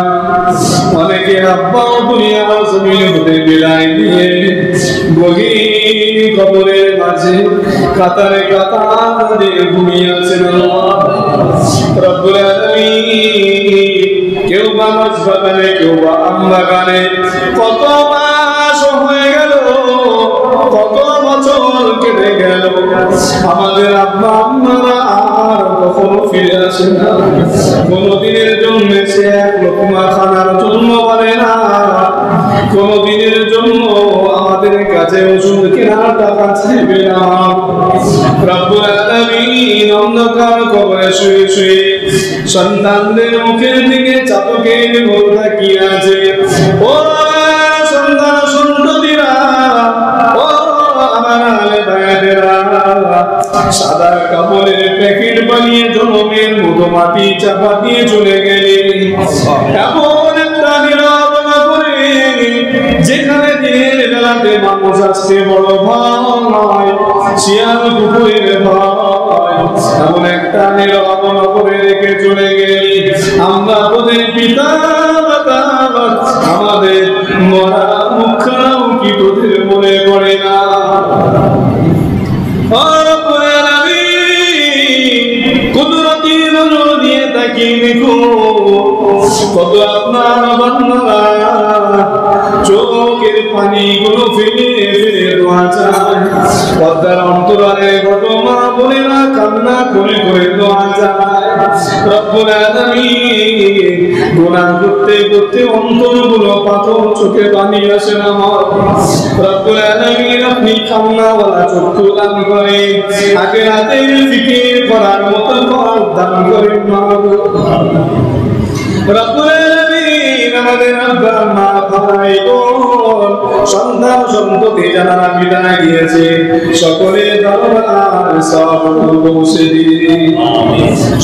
অনেকে আব্বা দুনিয়ার জমিন হতে বিদায় দিয়ে গভীর কবরের মাঝে কাতারে কাতার দিয়ে ঘুমিয়ে আছেন রব্বুল আলামিন কেউ বা মাছ বাগানে কেউ বা আম বাগানে কত মাস হয়ে গেল কত বছর কেটে গেল আমাদের আব্বা আম্মারা আর কখনো ফিরে আসে না কোনদিনের জন্য সে এক লোকমা খানার জন্য বলে না কোনদিনের জন্য আমাদের কাছে ওষুধ কেনার টাকা চাইবে না রব্বুল আলামিন অন্ধকার কবরে শুয়ে শুয়ে সন্তানদের মুখের দিকে চাতকের মতো তাকিয়ে আছে ও সন্তান সন্ততিরা ও আমার আলে ভাইয়েরা সাদা কাপড়ের প্যাকেট বানিয়ে জনমের মতো মাটি চাপা দিয়ে চলে গেলে এমন একটা নিরবতা করে যেখানে দিনের বেলাতে মানুষ আসতে বড় ভয় শিয়াল কুকুরের ভয় এমন একটা নিরবতা করে রেখে চলে গেলে আমরা ওদের পিতা মাতা আমাদের মরা মুখখানামুখি তোদের মনে পড়ে না কুদরতি নজর দিয়ে তাকিয়ে দেখো কত আপনার বান্দারা চোখের পানিগুলো ফেলে ফেলে দোয়া চায় পর্দার অন্তরালে ঘটনা বলে না কান্না করে করে দোয়া চায় রব্বুল আলামিন গুনাহ করতে করতে অন্তরগুলো পাথর চোখে পানি আসে না রব্বুল আলামিন আপনি কান্নাওয়ালা চক্ষু দান করে আখিরাতের ফিকির করার মতো ফল দান করেন রব্বুল আলামিন আমাদের আব্বা মা ভাই বোন সন্তান সন্ততি যারা বিদায় দিয়েছে সকলের দরবারে সালাম পৌঁছে দিন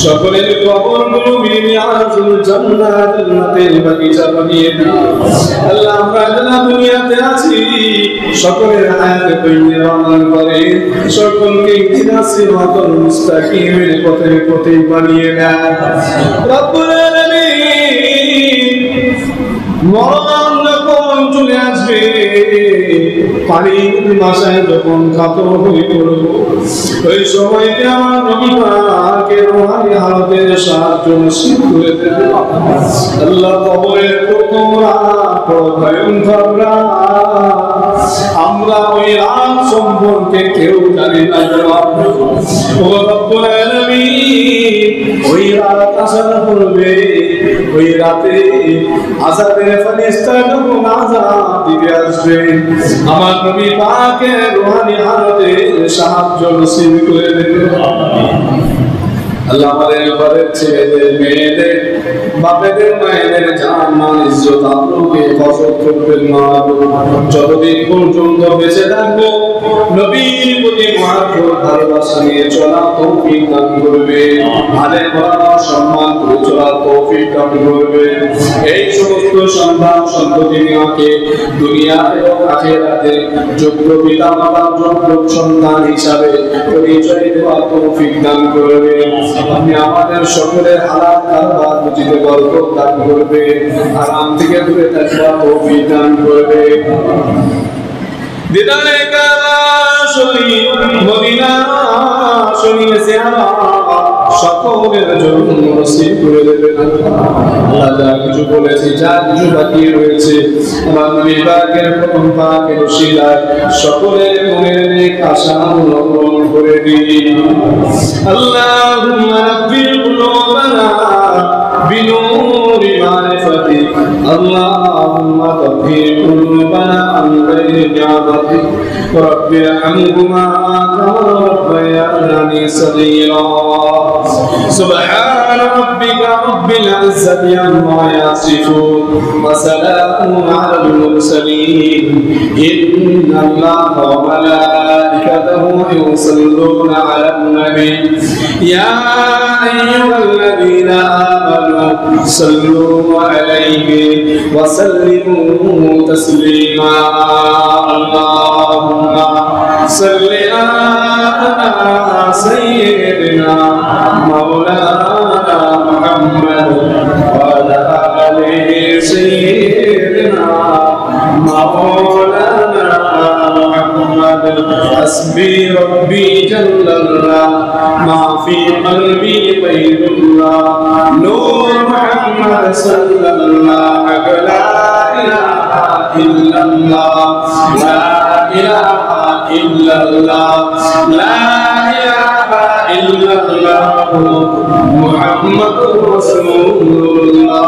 সকলের কবরগুলো মিনাতুল জান্নাত জান্নাতের বাগিচা বানিয়ে দিন আল্লাহ আমরা যারা দুনিয়াতে আছি সকলের হায়াতে তৈয়বা আমল করে সকলকে সিরাতাল মুস্তাকিমের পথে বানিয়ে দেন রব্বুল আলামিন মরণ যখন চলে আসবে পানির মাসায় যখন কাতর হয়ে পড়ব ওই সময়তে আমার নবী পাকে রূহানি হালতের সাহায্য নসিব করে দেবে আল্লাহ কবরের প্রথম রাত ভয়ঙ্কর রাত আমরা ওই রাত সম্পর্কে কেউ জানি না ও রব্বুল আলামিন ওই রাত আসার পূর্বে ওই রাতে আযাবের ফেরেশতা যখন আযাব দিতে আসবে আমার নবী পাকের রূহানি হালতে সাহায্য নসিব করে দেবে আল্লাহ আমাদের ঘরের ছেলেদের মেয়েদের বাপেদের মায়েদের জান মান ইজ্জত আব্রুকে হেফাজত করবেন মাহবুব। যতদিন পর্যন্ত বেঁচে থাকবো নবীর প্রতি মহব্বত ভালোবাসা নিয়ে চলা তৌফিক দান করবে, আলেম ওলামা সম্মান করে চলার তৌফিক দান করবে। এই সমস্ত সন্তান সন্ততিকে দুনিয়া এবং আখিরাতে যোগ্য পিতা মাতার যোগ্য সন্তান হিসাবে পরিচয় দেওয়ার তৌফিক দান করবে। আপনি আমাদের সকলের হালাল কারবার বুঝিতে বরকত দান করবে, হারাম থেকে দূরে থাকবার তৌফিক দান করবে। দিদারে কাবা শরীফ মদিনা শরীফে জিয়ারত সকলের জন্য নসিব করে দেবেন। আল্লাহ যা কিছু বলেছি, যা কিছু বাকি রয়েছে, আমার নবী পাকের প্রথম পাকের ওসিলায় সকলের মনের নেক আশা পূরণ করে দিন। আল্লাহুম্মা রাব্বিল কুলুবানা বিনূরি মারিফাতিক, আল্লাহুম্মা তাহহির কুলুবানা আন গায়রি নি'মাতিক, রাব্বি আরহামহুমা কামা রাব্বায়ানি সগীরা। سبحان ربك رب العزة عما يصفون وسلام على المرسلين إن الله وملائكته يصلون على النبي يا أيها الذين آمنوا صلوا عليه وسلموا تسليما اللهم صل على سيدنا مولانا محمد وعلى آله سيدنا مولانا محمد حسبي ربي جل الله ما في قلبي غير الله نور محمد صلى الله لا إله إلا الله لا إله إلا الله لا إله إلا الله محمد رسول الله.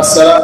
السلام